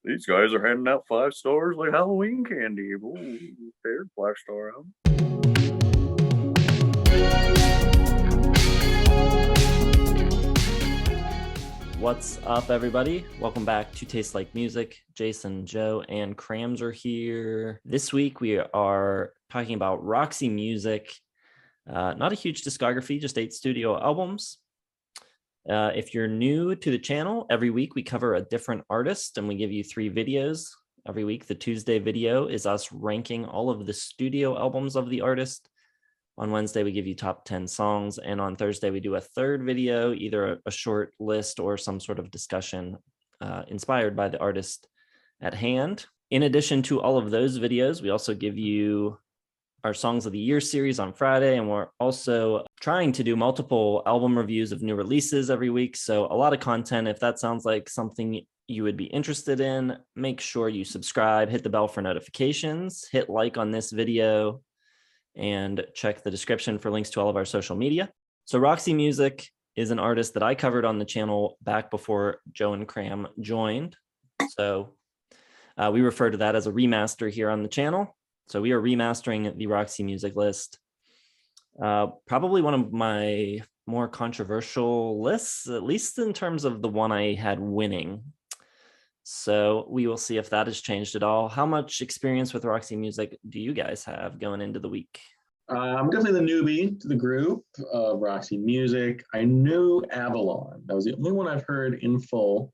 These guys are handing out 5 stars like Halloween candy. Ooh, they're 5 star album. What's up, everybody? Welcome back to Taste Like Music. Jason, Joe, and Crams are here. This week we are talking about Roxy music. Not a huge discography, just 8 studio albums. If you're new to the channel, every week we cover a different artist and we give you 3 videos. Every week, the Tuesday video is us ranking all of the studio albums of the artist. On Wednesday, we give you top 10 songs. And on Thursday, we do a third video, either a short list or some sort of discussion inspired by the artist at hand. In addition to all of those videos, we also give you our Songs of the Year series on Friday. And we're also trying to do multiple album reviews of new releases every week. So a lot of content. If that sounds like something you would be interested in, make sure you subscribe, hit the bell for notifications, hit like on this video, and check the description for links to all of our social media. So Roxy Music is an artist that I covered on the channel back before Joe and Cram joined. So we refer to that as a remaster here on the channel. So we are remastering the Roxy Music list. Probably one of my more controversial lists, at least in terms of the one I had winning. So we will see if that has changed at all. How much experience with Roxy Music do you guys have going into the week? I'm definitely the newbie to the group of Roxy Music. I knew Avalon. That was the only one I've heard in full.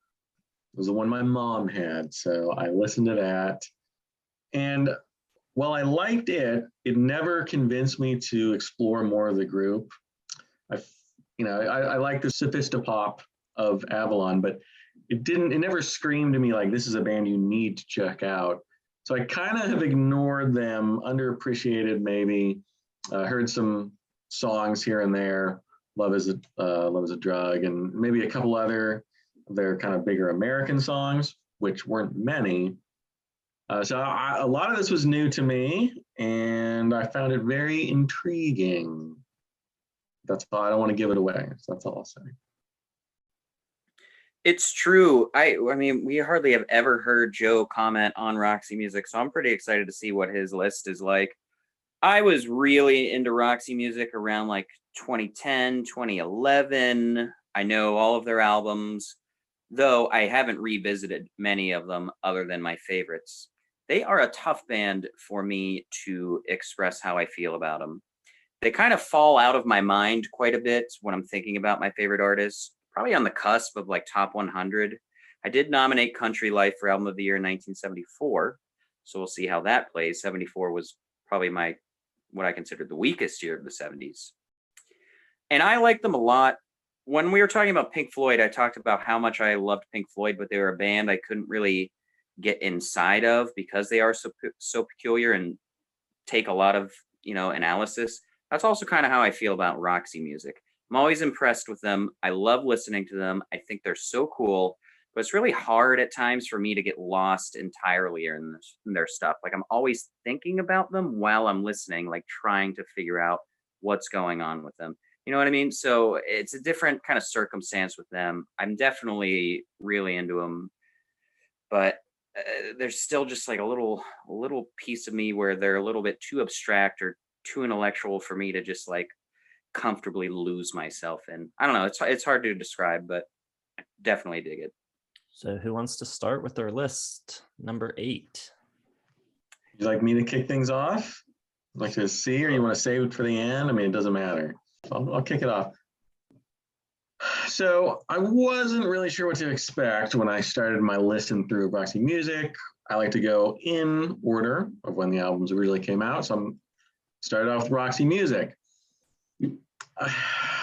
It was the one my mom had, so I listened to that. And while I liked it, it never convinced me to explore more of the group. I like the sophistopop of Avalon, but it never screamed to me like this is a band you need to check out. So I kind of have ignored them, underappreciated maybe. Heard some songs here and there, Love is a Drug, and maybe a couple other of their kind of bigger American songs, which weren't many. So a lot of this was new to me, and I found it very intriguing. That's all. I don't want to give it away. So that's all I'll say. It's true. I mean, we hardly have ever heard Joe comment on Roxy Music, so I'm pretty excited to see what his list is like. I was really into Roxy Music around like 2010, 2011. I know all of their albums, though I haven't revisited many of them other than my favorites. They are a tough band for me to express how I feel about them. They kind of fall out of my mind quite a bit when I'm thinking about my favorite artists. Probably on the cusp of like top 100. I did nominate Country Life for Album of the Year in 1974. So we'll see how that plays. 74 was probably what I considered the weakest year of the 70s. And I like them a lot. When we were talking about Pink Floyd, I talked about how much I loved Pink Floyd, but they were a band I couldn't really get inside of because they are so peculiar and take a lot of, analysis. That's also kind of how I feel about Roxy Music. I'm always impressed with them. I love listening to them. I think they're so cool, but it's really hard at times for me to get lost entirely in their stuff. Like I'm always thinking about them while I'm listening, like trying to figure out what's going on with them. You know what I mean? So it's a different kind of circumstance with them. I'm definitely really into them, but there's still just like a little piece of me where they're a little bit too abstract or too intellectual for me to just like comfortably lose myself in. I don't know. It's hard to describe, but I definitely dig it. So who wants to start with their list? Number 8. You'd like me to kick things off? Like to see, or you want to save it for the end? I mean, it doesn't matter. I'll kick it off. So I wasn't really sure what to expect when I started my listen through Roxy Music. I like to go in order of when the albums originally came out. So I'm started off with Roxy Music.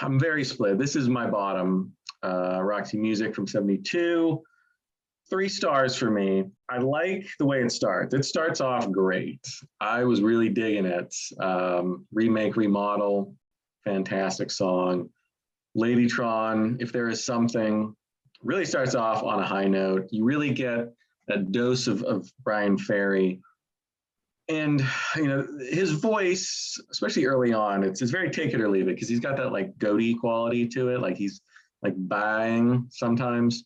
I'm very split. This is my bottom. Roxy Music from 72. 3 stars for me. I like the way it starts. It starts off great. I was really digging it. Remake, Remodel, fantastic song. Ladytron, If There Is Something, really starts off on a high note. You really get a dose of Bryan Ferry. And, his voice, especially early on, it's very take it or leave it because he's got that like goatee quality to it. Like he's like bang sometimes.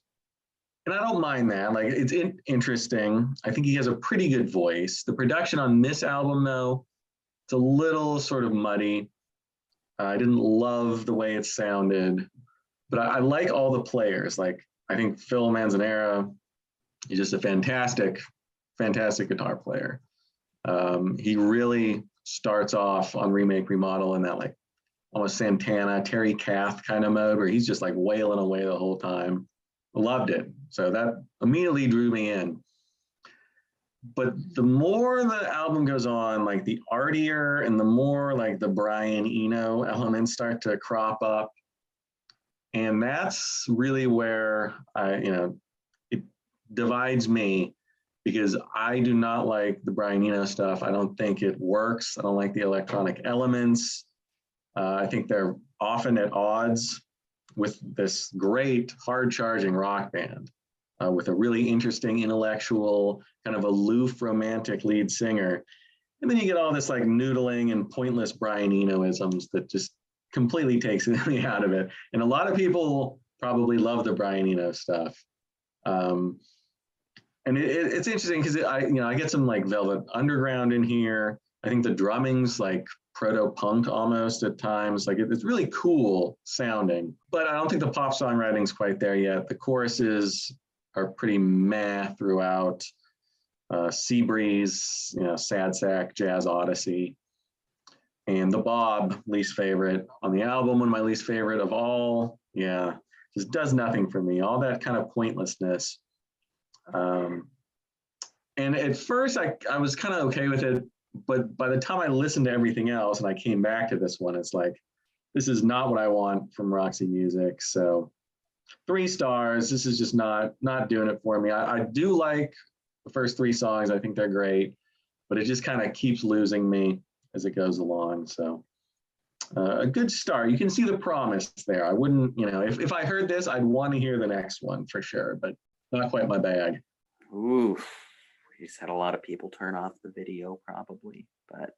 And I don't mind that. Like, it's interesting. I think he has a pretty good voice. The production on this album, though, it's a little sort of muddy. I didn't love the way it sounded, but I like all the players. Like, I think Phil Manzanera is just a fantastic, fantastic guitar player. He really starts off on Remake Remodel in that like almost Santana, Terry Kath kind of mode where he's just like wailing away the whole time. Loved it. So that immediately drew me in. But the more the album goes on, like the artier and the more like the Brian Eno elements start to crop up. And that's really where it divides me, because I do not like the Brian Eno stuff. I don't think it works. I don't like the electronic elements. I think they're often at odds with this great hard charging rock band with a really interesting intellectual, kind of aloof romantic lead singer. And then you get all this like noodling and pointless Brian Eno-isms that just completely takes me out of it. And a lot of people probably love the Brian Eno stuff. And it's interesting because I get some like Velvet Underground in here. I think the drumming's like proto-punk almost at times. Like it's really cool sounding, but I don't think the pop songwriting's quite there yet. The choruses are pretty meh throughout. Sea Breeze, Sad Sack, Jazz Odyssey. And the Bob, least favorite on the album, one of my least favorite of all. Yeah, just does nothing for me. All that kind of pointlessness. And at first I was kind of okay with it, but by the time I listened to everything else and I came back to this one, it's like, this is not what I want from Roxy Music. So 3 stars, this is just not doing it for me. I do like the first 3 songs. I think they're great, but it just kind of keeps losing me as it goes along. So a good start. You can see the promise there. I wouldn't, if I heard this, I'd want to hear the next one for sure, but not quite my bag. Ooh, we just had a lot of people turn off the video probably, but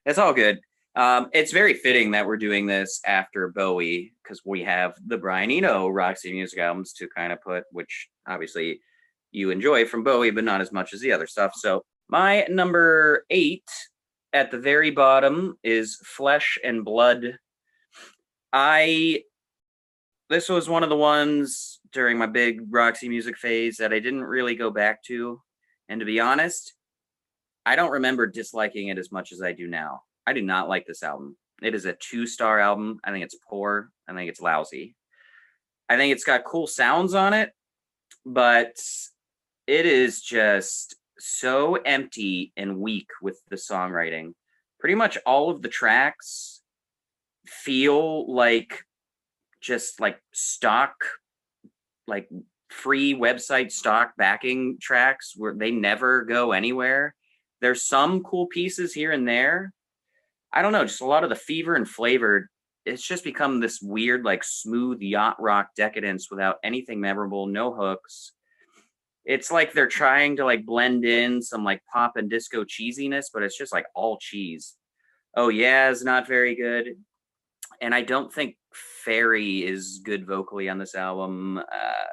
it's all good. It's very fitting that we're doing this after Bowie, because we have the Brian Eno Roxy Music albums to kind of put, which obviously you enjoy from Bowie, but not as much as the other stuff. So my number 8 at the very bottom is Flesh and Blood. This was one of the ones during my big Roxy Music phase that I didn't really go back to. And to be honest, I don't remember disliking it as much as I do now. I do not like this album. It is a 2-star album. I think it's poor. I think it's lousy. I think it's got cool sounds on it, but it is just so empty and weak with the songwriting. Pretty much all of the tracks feel like just like stock, like free website stock backing tracks where they never go anywhere. There's some cool pieces here and there. I don't know, just a lot of the fever and flavor. It's just become this weird, like smooth yacht rock decadence without anything memorable, no hooks. It's like they're trying to like blend in some like pop and disco cheesiness, but it's just like all cheese. Oh yeah, is not very good. And I don't think Ferry is good vocally on this album.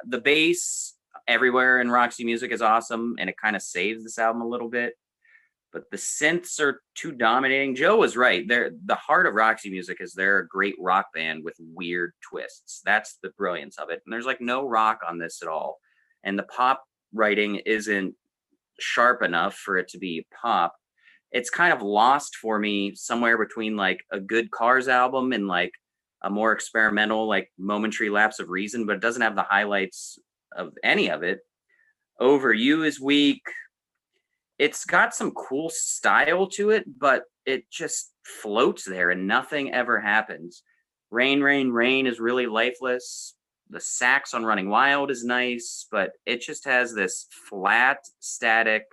The bass everywhere in Roxy Music is awesome, and it kind of saves this album a little bit. But the synths are too dominating. Joe was right. The heart of Roxy Music is they're a great rock band with weird twists. That's the brilliance of it. And there's like no rock on this at all. And the pop writing isn't sharp enough for it to be pop. It's kind of lost for me somewhere between like a good Cars album and like a more experimental, like Momentary Lapse of Reason, but it doesn't have the highlights of any of it. Over You is weak. It's got some cool style to it, but it just floats there and nothing ever happens. Rain, Rain, Rain is really lifeless. The sax on Running Wild is nice, but it just has this flat, static,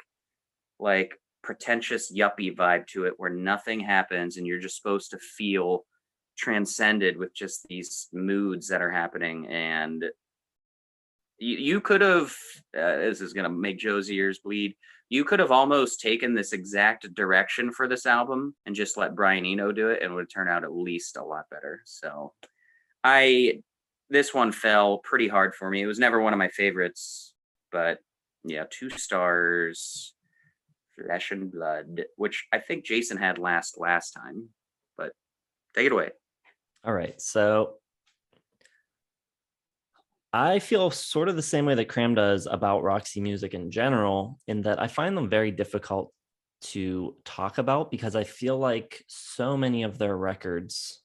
like pretentious yuppie vibe to it where nothing happens and you're just supposed to feel transcended with just these moods that are happening. And you could have, this is going to make Joe's ears bleed. You could have almost taken this exact direction for this album and just let Brian Eno do it, and it would turn out at least a lot better. So I this one fell pretty hard for me. It was never one of my favorites, but yeah, 2 stars. Flesh and Blood, which I think Jason had last time, but take it away. All right, so I feel sort of the same way that Cram does about Roxy music in general, in that I find them very difficult to talk about because I feel like so many of their records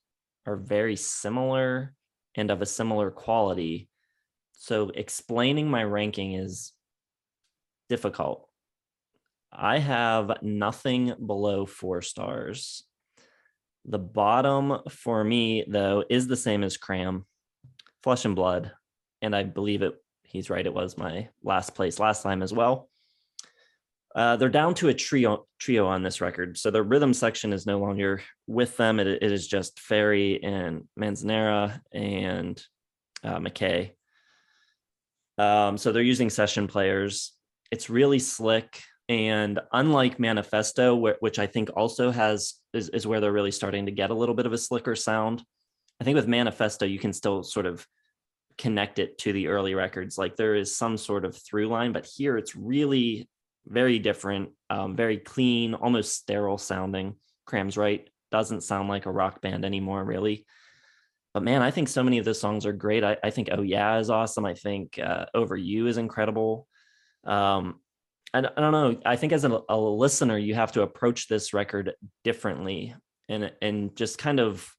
are very similar and of a similar quality. So explaining my ranking is difficult. I have nothing below 4 stars. The bottom for me, though, is the same as Cram, Flesh and Blood. And I believe he's right, it was my last place last time as well. They're down to a trio on this record. So the rhythm section is no longer with them. It is just Ferry and Manzanera and Mackay. So they're using session players. It's really slick. And unlike Manifesto, which I think also is where they're really starting to get a little bit of a slicker sound, I think with Manifesto, you can still sort of connect it to the early records. Like there is some sort of through line, but here it's really very different, very clean, almost sterile sounding. Cram's right, doesn't sound like a rock band anymore, really. But man, I think so many of the songs are great. I think Oh Yeah is awesome. I think Over You is incredible. I don't know. I think as a listener, you have to approach this record differently, and just kind of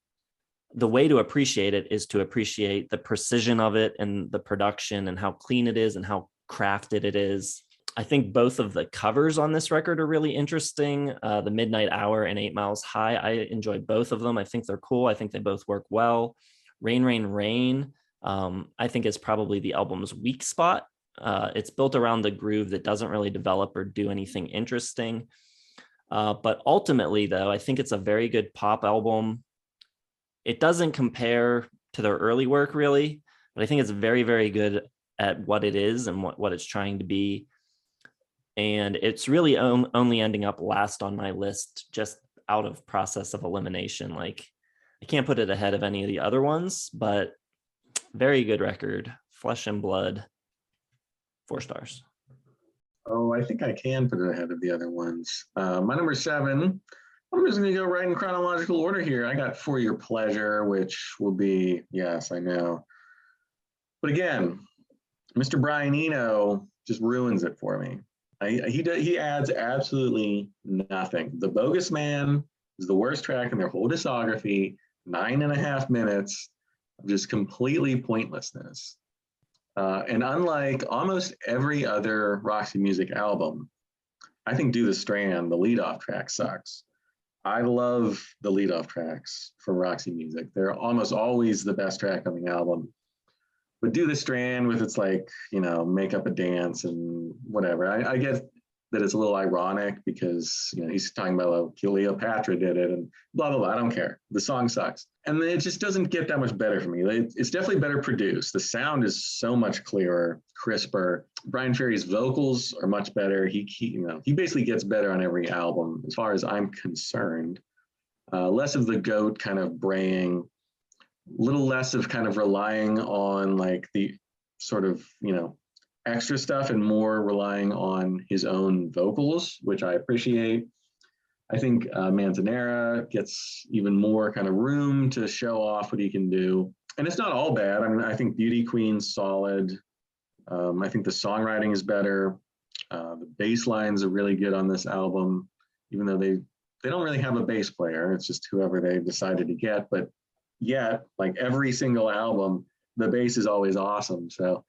the way to appreciate it is to appreciate the precision of it and the production and how clean it is and how crafted it is. I think both of the covers on this record are really interesting. The Midnight Hour and 8 Miles High, I enjoy both of them. I think they're cool. I think they both work well. Rain, Rain, Rain, I think is probably the album's weak spot. It's built around the groove that doesn't really develop or do anything interesting. But ultimately, though, I think it's a very good pop album. It doesn't compare to their early work, really, but I think it's very, very good at what it is and what it's trying to be. And it's really only ending up last on my list just out of process of elimination. Like, I can't put it ahead of any of the other ones, but very good record. Flesh and Blood. 4 stars. Oh, I think I can put it ahead of the other ones. My number 7, I'm just going to go right in chronological order here. I got For Your Pleasure, which will be, yes, I know. But again, Mr. Brian Eno just ruins it for me. He adds absolutely nothing. The Bogus Man is the worst track in their whole discography, 9.5 minutes of just completely pointlessness. And unlike almost every other Roxy Music album, I think Do the Strand, the leadoff track, sucks. I love the leadoff tracks from Roxy Music. They're almost always the best track on the album. But Do the Strand with its like, Make Up a Dance and whatever. I get that it's a little ironic because, he's talking about how Cleopatra did it and blah, blah, blah. I don't care. The song sucks. And it just doesn't get that much better for me. It's definitely better produced. The sound is so much clearer, crisper. Bryan Ferry's vocals are much better. He basically gets better on every album as far as I'm concerned. Less of the goat kind of braying, little less of kind of relying on like the sort of, extra stuff and more relying on his own vocals, which I appreciate. I think Manzanera gets even more kind of room to show off what he can do. And it's not all bad. I mean, I think Beauty Queen's solid. I think the songwriting is better. The bass lines are really good on this album, even though they don't really have a bass player. It's just whoever they decided to get. But yet, like every single album, the bass is always awesome. So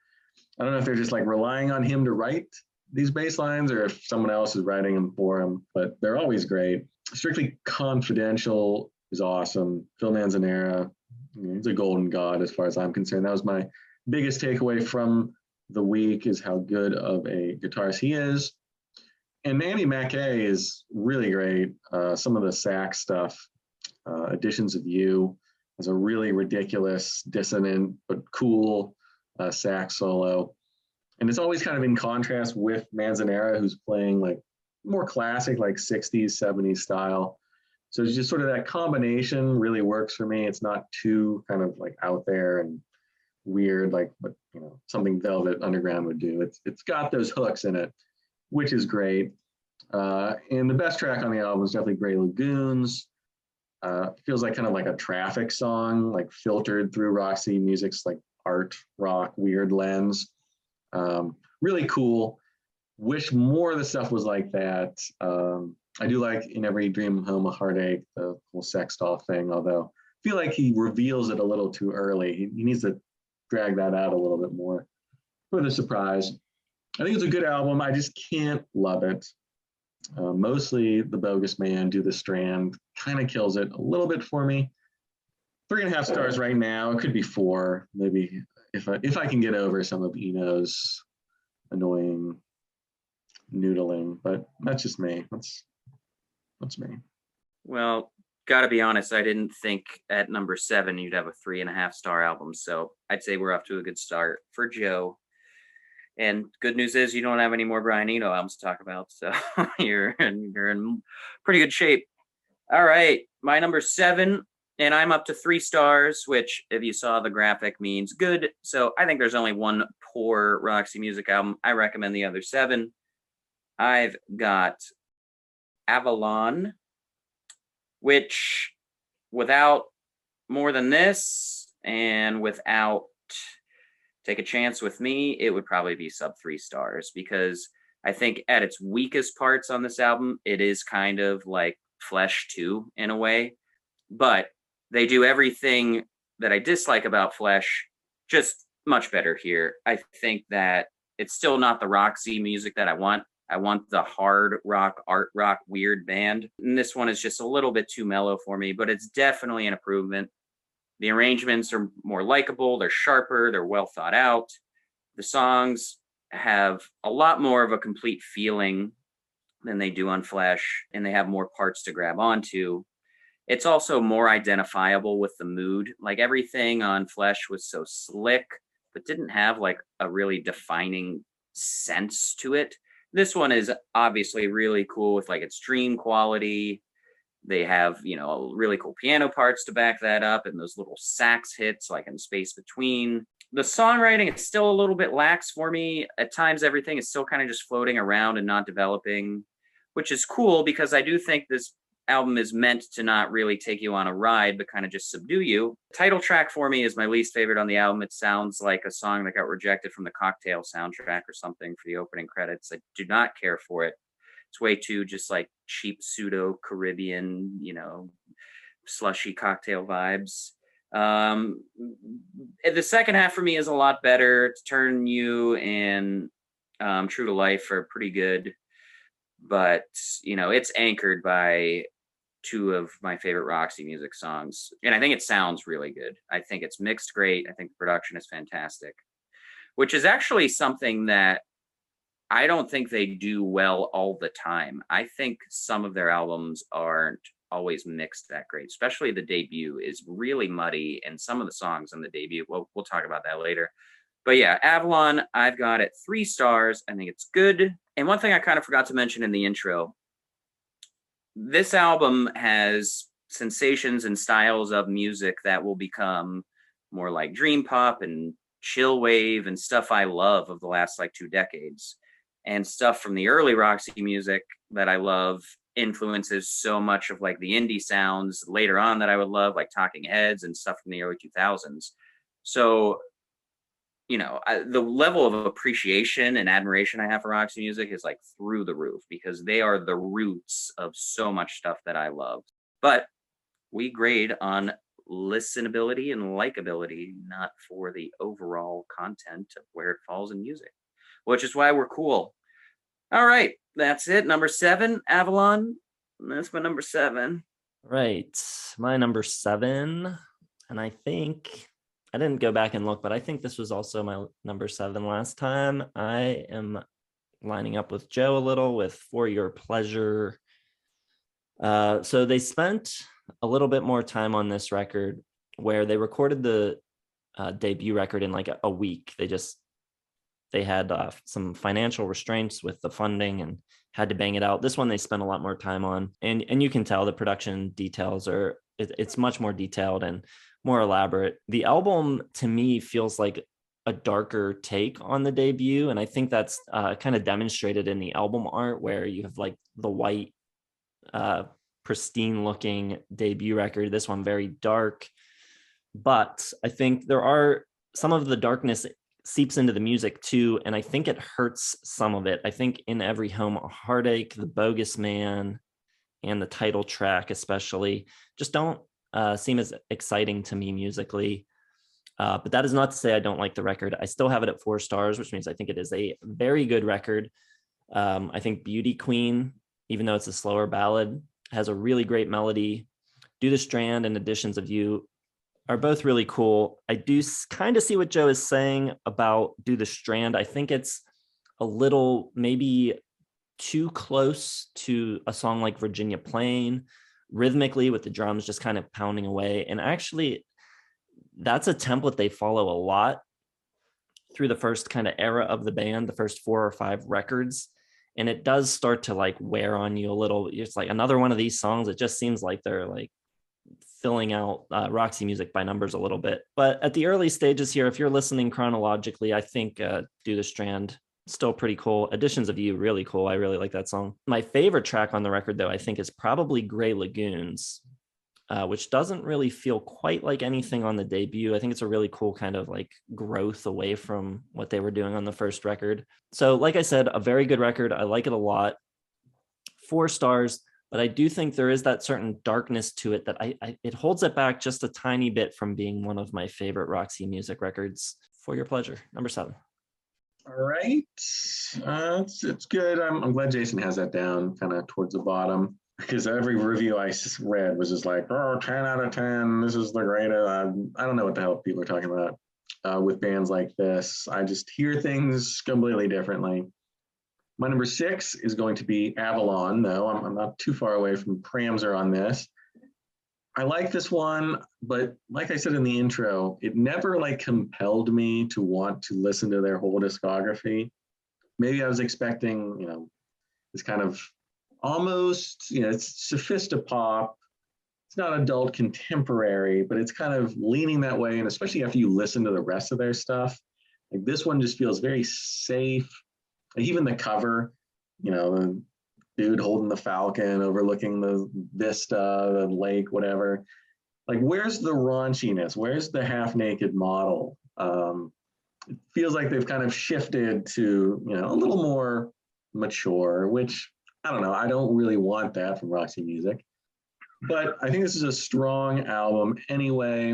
I don't know if they're just like relying on him to write these bass lines or if someone else is writing them for him, but they're always great. Strictly Confidential is awesome. Phil Manzanera, he's a golden god as far as I'm concerned. That was my biggest takeaway from the week, is how good of a guitarist he is. And Manny Mackay is really great. Some of the sax stuff, Editions of You, has a really ridiculous, dissonant, but cool sax solo. And it's always kind of in contrast with Manzanera, who's playing like more classic, like 60s, 70s style. So it's just sort of that combination really works for me. It's not too kind of like out there and weird, like what something Velvet Underground would do. It's got those hooks in it, which is great. And the best track on the album is definitely Grey Lagoons. Feels like kind of like a traffic song, like filtered through Roxy Music's like art rock weird lens. Really cool. Wish more of the stuff was like that. I do like In Every Dream Home a Heartache, the whole sex doll thing, although I feel like he reveals it a little too early. He needs to drag that out a little bit more for the surprise. I think it's a good album. I just can't love it. Mostly The Bogus Man, Do the Strand kind of kills it a little bit for me. 3.5 stars right now. It could be 4, maybe if I can get over some of Eno's annoying noodling, but that's just me. That's me. Well, gotta be honest, I didn't think at number 7 you'd have a 3.5 star album, so I'd say we're off to a good start for Joe. And good news is you don't have any more Brian Eno albums to talk about, so you're in pretty good shape. All right, my number 7, and I'm up to 3 stars, which if you saw the graphic means good. So I think there's only one poor Roxy Music album. I recommend the other 7. I've got Avalon, which without More Than This and without Take a Chance With Me, it would probably be sub 3 stars, because I think at its weakest parts on this album, it is kind of like Flesh 2 in a way, but they do everything that I dislike about Flesh just much better here. I think that it's still not the Roxy music that I want. I want the hard rock, art rock, weird band. And this one is just a little bit too mellow for me, but it's definitely an improvement. The arrangements are more likable, they're sharper, they're well thought out. The songs have a lot more of a complete feeling than they do on Flesh, and they have more parts to grab onto. It's also more identifiable with the mood. Like everything on Flesh was so slick, but didn't have like a really defining sense to it. This one is obviously really cool with like its dream quality. They have, really cool piano parts to back that up, and those little sax hits like in Space Between. The songwriting is still a little bit lax for me. At times, everything is still kind of just floating around and not developing, which is cool because I do think this album is meant to not really take you on a ride, but kind of just subdue you. The title track for me is my least favorite on the album. It sounds like a song that got rejected from the Cocktail soundtrack or something for the opening credits. I do not care for it. It's way too just like cheap pseudo Caribbean, slushy cocktail vibes. The second half for me is a lot better. Turn You and True to Life are pretty good, but it's anchored by 2 of my favorite Roxy Music songs, and I think it sounds really good. I think it's mixed great. I think the production is fantastic, which is actually something that I don't think they do well all the time. I think some of their albums aren't always mixed that great, especially the debut is really muddy, and some of the songs on the debut, we'll talk about that later. But yeah, Avalon, I've got it 3 stars. I think it's good. And one thing I kind of forgot to mention in the intro, this album has sensations and styles of music that will become more like dream pop and chill wave and stuff I love of the last like 2 decades. And stuff from the early Roxy music that I love influences so much of like the indie sounds later on that I would love, like Talking Heads and stuff from the early 2000s. So, the level of appreciation and admiration I have for Roxy music is like through the roof, because they are the roots of so much stuff that I love. But we grade on listenability and likability, not for the overall content of where it falls in music, which is why we're cool. All right, that's it. Number 7, Avalon. That's my number 7. Right, my number 7, and I think I didn't go back and look, but I think this was also my number 7 last time. I am lining up with Joe a little with For Your Pleasure. So they spent a little bit more time on this record, where they recorded the debut record in like a week. They had some financial restraints with the funding and had to bang it out. This one they spent a lot more time on, and you can tell the production details it's much more detailed and more elaborate. The album to me feels like a darker take on the debut, and I think that's kind of demonstrated in the album art, where you have like the white pristine looking debut record, this one very dark. But I think there are some of the darkness seeps into the music too, and I think it hurts some of it. I think In Every Home a Heartache, The Bogus Man, and the title track especially just don't seem as exciting to me musically. But that is not to say I don't like the record. I still have it at 4 stars, which means I think it is a very good record. I think Beauty Queen, even though it's a slower ballad, has a really great melody. Do the Strand and Editions of You are both really cool. I do kind of see what Joe is saying about Do the Strand. I think it's a little maybe too close to a song like Virginia Plain, rhythmically with the drums just kind of pounding away. And actually, that's a template they follow a lot through the first kind of era of the band, the first 4 or 5 records. And it does start to like wear on you a little. It's like another one of these songs. It just seems like they're like filling out Roxy Music by numbers a little bit. But at the early stages here, if you're listening chronologically, I think Do the Strand, still pretty cool. Editions of You, really cool. I really like that song. My favorite track on the record, though, I think is probably Gray Lagoons, which doesn't really feel quite like anything on the debut. I think it's a really cool kind of like growth away from what they were doing on the first record. So like I said, a very good record. I like it a lot. 4 stars, but I do think there is that certain darkness to it that it holds it back just a tiny bit from being one of my favorite Roxy Music records. For your pleasure, number 7. All right. It's good. I'm glad Jason has that down kind of towards the bottom, because every review I read was just like, oh, 10 out of 10. This is the greatest. I don't know what the hell people are talking about with bands like this. I just hear things completely differently. My number 6 is going to be Avalon, though. I'm not too far away from Pramser on this. I like this one, but like I said in the intro, it never like compelled me to want to listen to their whole discography. Maybe I was expecting, this kind of almost, it's sophistopop. It's not adult contemporary, but it's kind of leaning that way. And especially after you listen to the rest of their stuff, like this one just feels very safe. Like even the cover, the dude holding the falcon overlooking the vista, the lake, whatever. Like, where's the raunchiness? Where's the half-naked model? It feels like they've kind of shifted to, a little more mature, which, I don't know, I don't really want that from Roxy Music. But I think this is a strong album anyway,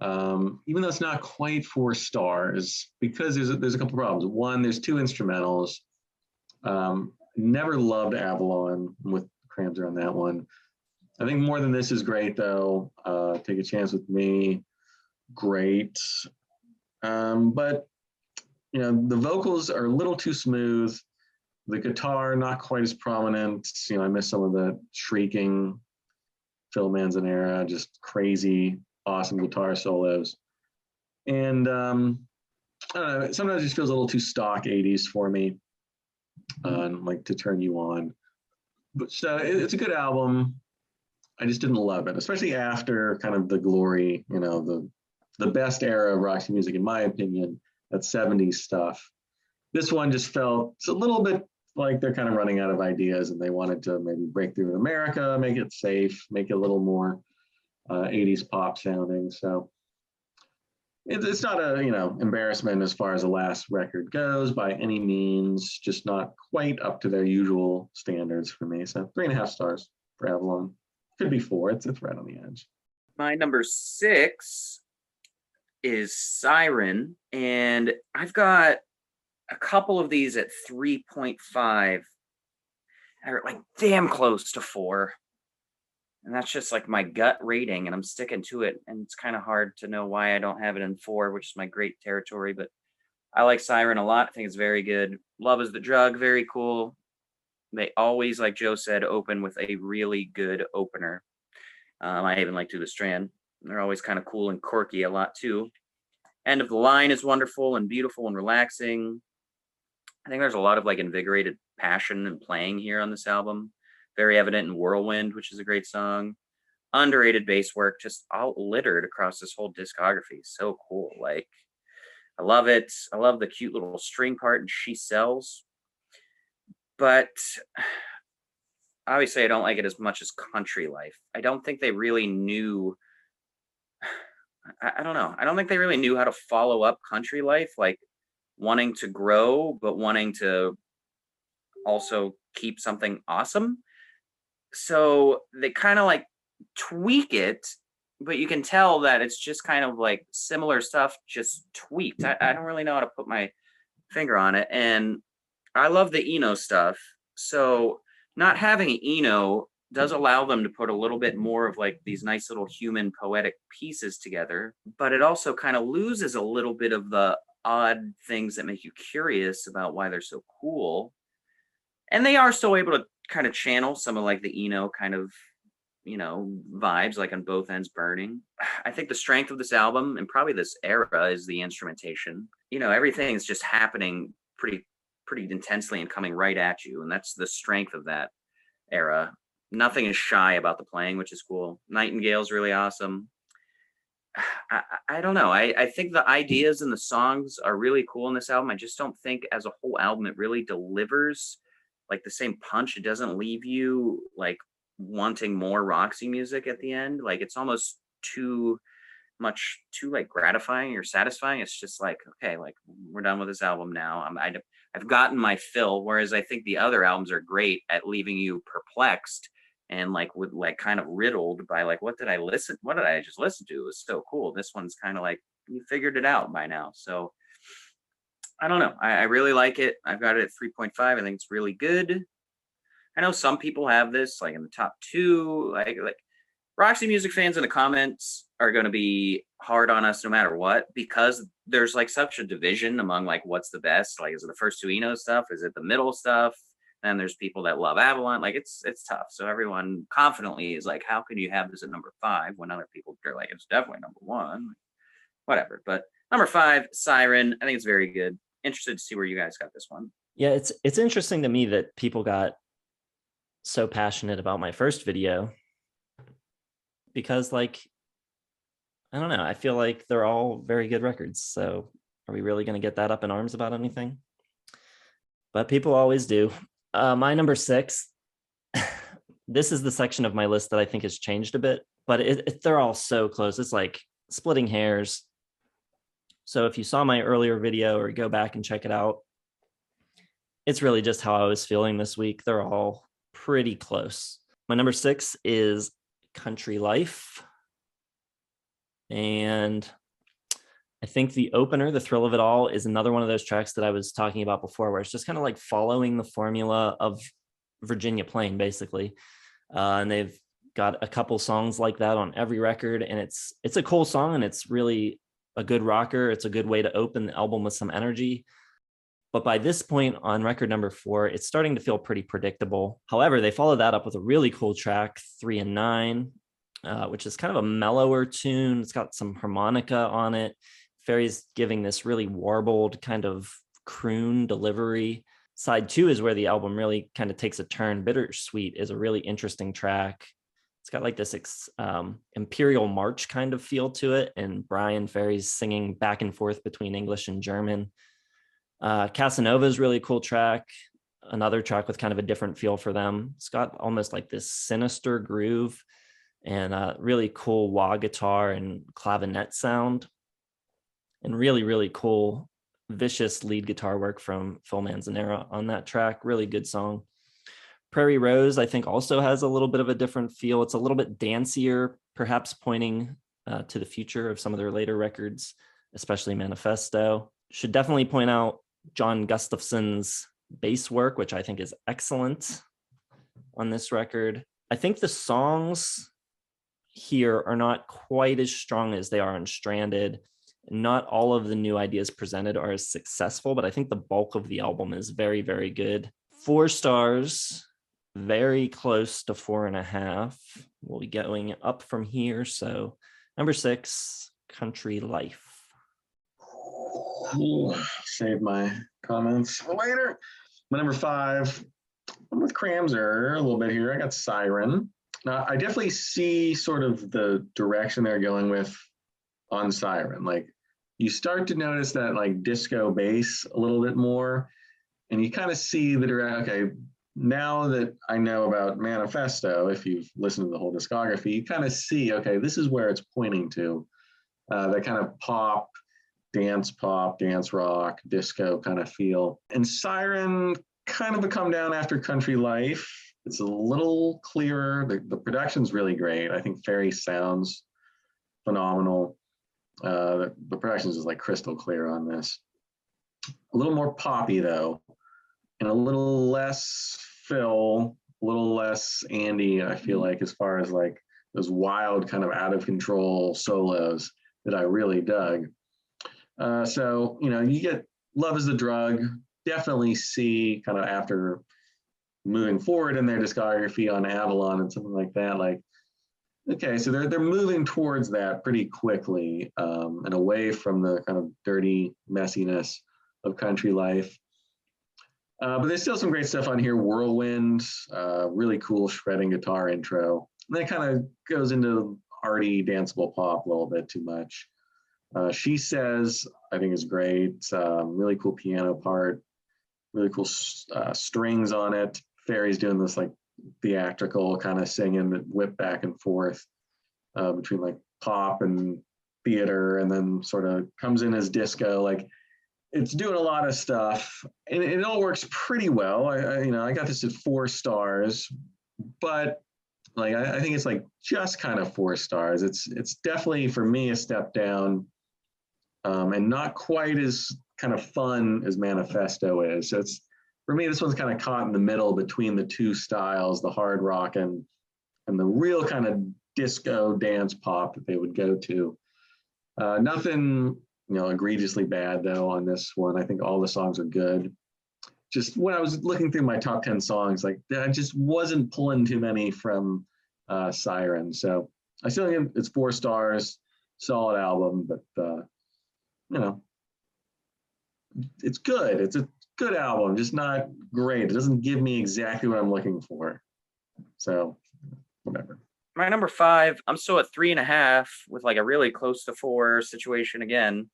even though it's not quite 4 stars, because there's a couple problems. One, there's 2 instrumentals. Never loved Avalon with Pramser on that one. I think More Than This is great, though. Take a Chance With Me, great. But, the vocals are a little too smooth. The guitar, not quite as prominent. I miss some of the shrieking Phil Manzanera, just crazy, awesome guitar solos. And I don't know, sometimes it just feels a little too stock 80s for me. Like To Turn You On. But so it's a good album. I just didn't love it, especially after kind of the glory, the best era of Roxy Music, in my opinion, that 70s stuff. This one just felt a little bit like they're kind of running out of ideas, and they wanted to maybe break through in America, make it safe, make it a little more 80s pop sounding. So it's not a embarrassment as far as the last record goes by any means, just not quite up to their usual standards for me. So 3.5 stars for Avalon. Could be 4. It's right on the edge. My number 6 is Siren, and I've got a couple of these at 3.5. They're like damn close to 4. And that's just like my gut rating, and I'm sticking to it. And it's kind of hard to know why I don't have it in 4, which is my great territory. But I like Siren a lot. I think it's very good. Love Is the Drug, very cool. They always, like Joe said, open with a really good opener. I even like Do the Strand. They're always kind of cool and quirky a lot too. End of the Line is wonderful and beautiful and relaxing. I think there's a lot of like invigorated passion and playing here on this album. Very evident in Whirlwind, which is a great song. underrated bass work just all littered across this whole discography. So cool. Like, I love it. I love the cute little string part and She Sells. But obviously I don't like it as much as Country Life. I don't think they really knew. I don't know. I don't think they really knew how to follow up Country Life, like wanting to grow, but wanting to also keep something awesome. So they kind of like tweak it, but you can tell that it's just kind of like similar stuff, just tweaked. I don't really know how to put my finger on it. And I love the Eno stuff. So not having Eno does allow them to put a little bit more of like these nice little human poetic pieces together, but it also kind of loses a little bit of the odd things that make you curious about why they're so cool. And they are still able to kind of channel some of like the Eno kind of, vibes, like on Both Ends Burning. I think the strength of this album and probably this era is the instrumentation. Everything is just happening pretty intensely and coming right at you, and that's the strength of that era. Nothing is shy about the playing, which is cool. Nightingale's really awesome. I don't know. I think the ideas and the songs are really cool in this album. I just don't think as a whole album it really delivers like the same punch. It doesn't leave you like wanting more Roxy music at the end. Like it's almost too much, too like gratifying or satisfying. It's just like, okay, like we're done with this album now. I've gotten my fill. Whereas I think the other albums are great at leaving you perplexed and like with like kind of riddled by like, what did I just listen to? It was so cool. This one's kind of like you figured it out by now. So I don't know. I really like it. I've got it at 3.5. I think it's really good. I know some people have this like in the top 2. Like Roxy music fans in the comments are going to be hard on us no matter what, because there's like such a division among like what's the best. Like, is it the first 2 Eno stuff? Is it the middle stuff? Then there's people that love Avalon. Like it's tough. So everyone confidently is like, how can you have this at number 5 when other people are like, it's definitely number 1, whatever. But number 5, Siren. I think it's very good. Interested to see where you guys got this one. Yeah, it's interesting to me that people got so passionate about my first video, because like, I don't know, I feel like they're all very good records. So are we really going to get that up in arms about anything? But people always do. My number 6, this is the section of my list that I think has changed a bit, but they're all so close. It's like splitting hairs. So if you saw my earlier video or go back and check it out, it's really just how I was feeling this week. They're all pretty close. My number 6 is Country Life. And I think the opener, The Thrill of It All, is another one of those tracks that I was talking about before, where it's just kind of like following the formula of Virginia Plain, basically. And they've got a couple songs like that on every record. And it's a cool song, and it's really a good rocker. It's a good way to open the album with some energy. But by this point on record number 4, it's starting to feel pretty predictable. However, they follow that up with a really cool track, 3 and 9, which is kind of a mellower tune. It's got some harmonica on it. Ferry's giving this really warbled kind of croon delivery. Side 2 is where the album really kind of takes a turn. Bittersweet is a really interesting track. It's got like this Imperial March kind of feel to it, and Bryan Ferry's singing back and forth between English and German. Casanova is really cool track, another track with kind of a different feel for them. It's got almost like this sinister groove and really cool wah guitar and clavinet sound, and really, really cool, vicious lead guitar work from Phil Manzanera on that track. Really good song. Prairie Rose, I think, also has a little bit of a different feel. It's a little bit dancier, perhaps pointing to the future of some of their later records, especially Manifesto. Should definitely point out John Gustafson's bass work, which I think is excellent on this record. I think the songs here are not quite as strong as they are on Stranded. Not all of the new ideas presented are as successful, but I think the bulk of the album is very, very good. 4 stars, very close to 4.5. We'll be going up from here. So number 6, Country Life. Save my comments for later. My number 5, I'm with Cramser a little bit here. I got Siren. Now, I definitely see sort of the direction they're going with on Siren. Like you start to notice that like disco bass a little bit more, and you kind of see the direct. Okay, now that I know about Manifesto, if you've listened to the whole discography, you kind of see, okay, this is where it's pointing to. That kind of pop, dance rock, disco kind of feel. And Siren kind of a come down after Country Life. It's a little clearer. The production's really great. I think Ferry sounds phenomenal. The production is like crystal clear on this. A little more poppy though, and a little less Phil, a little less Andy, I feel like, as far as like those wild kind of out of control solos that I really dug. So, you know, you get Love is the Drug, definitely see kind of after moving forward in their discography on Avalon and something like that, like, okay, so they're moving towards that pretty quickly, and away from the kind of dirty messiness of Country Life. But there's still some great stuff on here. Whirlwind, really cool shredding guitar intro. And that kind of goes into arty, danceable pop a little bit too much. She Says, I think is great. Really cool piano part, really cool strings on it. Ferry's doing this like theatrical kind of singing that whip back and forth between like pop and theater, and then sort of comes in as disco. Like it's doing a lot of stuff, and it all works pretty well. I got this at 4 stars, but like I think it's like just kind of 4 stars. It's definitely for me a step down, and not quite as kind of fun as Manifesto is. So it's, for me, this one's kind of caught in the middle between the two styles, the hard rock and the real kind of disco dance pop that they would go to. Nothing, egregiously bad though on this one. I think all the songs are good. Just when I was looking through my top 10 songs, like I just wasn't pulling too many from Siren. So I still think it's 4 stars, solid album, but it's good. It's a good album, just not great. It doesn't give me exactly what I'm looking for. So whatever. My number 5, I'm still at 3.5 with like a really close to 4 situation again.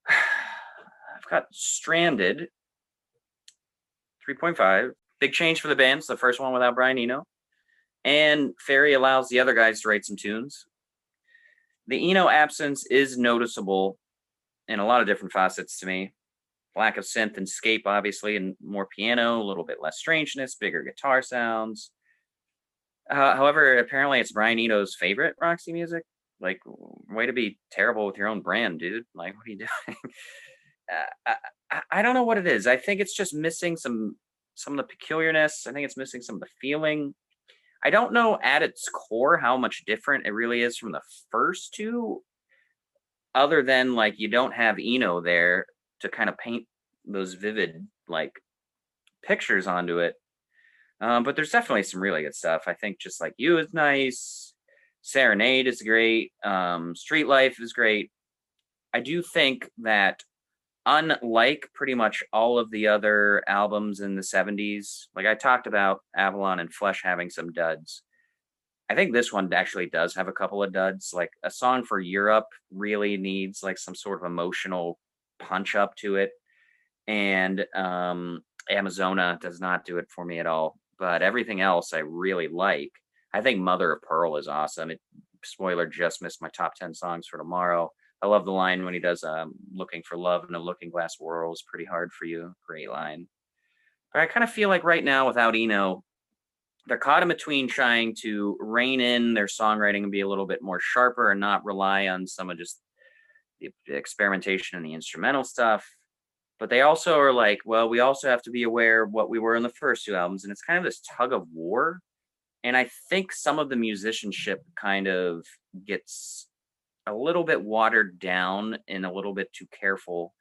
I've got Stranded, 3.5. Big change for the band. It's the first one without Brian Eno. And Ferry allows the other guys to write some tunes. The Eno absence is noticeable in a lot of different facets to me. Lack of synth and scape, obviously, and more piano, a little bit less strangeness, bigger guitar sounds. However, apparently it's Brian Eno's favorite Roxy music. Like, way to be terrible with your own brand, dude. Like, what are you doing? I don't know what it is. I think it's just missing some of the peculiarness. I think it's missing some of the feeling. I don't know at its core how much different it really is from the first 2, other than like you don't have Eno there to kind of paint those vivid like pictures onto it. But there's definitely some really good stuff. I think Just Like You is nice. Serenade is great. Street Life is great. I do think that unlike pretty much all of the other albums in the 70s, like I talked about Avalon and Flesh having some duds, I think this one actually does have a couple of duds. Like A Song for Europe really needs like some sort of emotional punch up to it. And Amazona does not do it for me at all. But everything else I really like. I think Mother of Pearl is awesome. Spoiler, just missed my top 10 songs for tomorrow. I love the line when he does looking for love in a looking glass world is pretty hard for you. Great line. But I kind of feel like right now without Eno, they're caught in between trying to rein in their songwriting and be a little bit more sharper and not rely on some of just the experimentation and the instrumental stuff. But they also are like, well, we also have to be aware of what we were in the first 2 albums. And it's kind of this tug of war. And I think some of the musicianship kind of gets a little bit watered down and a little bit too careful.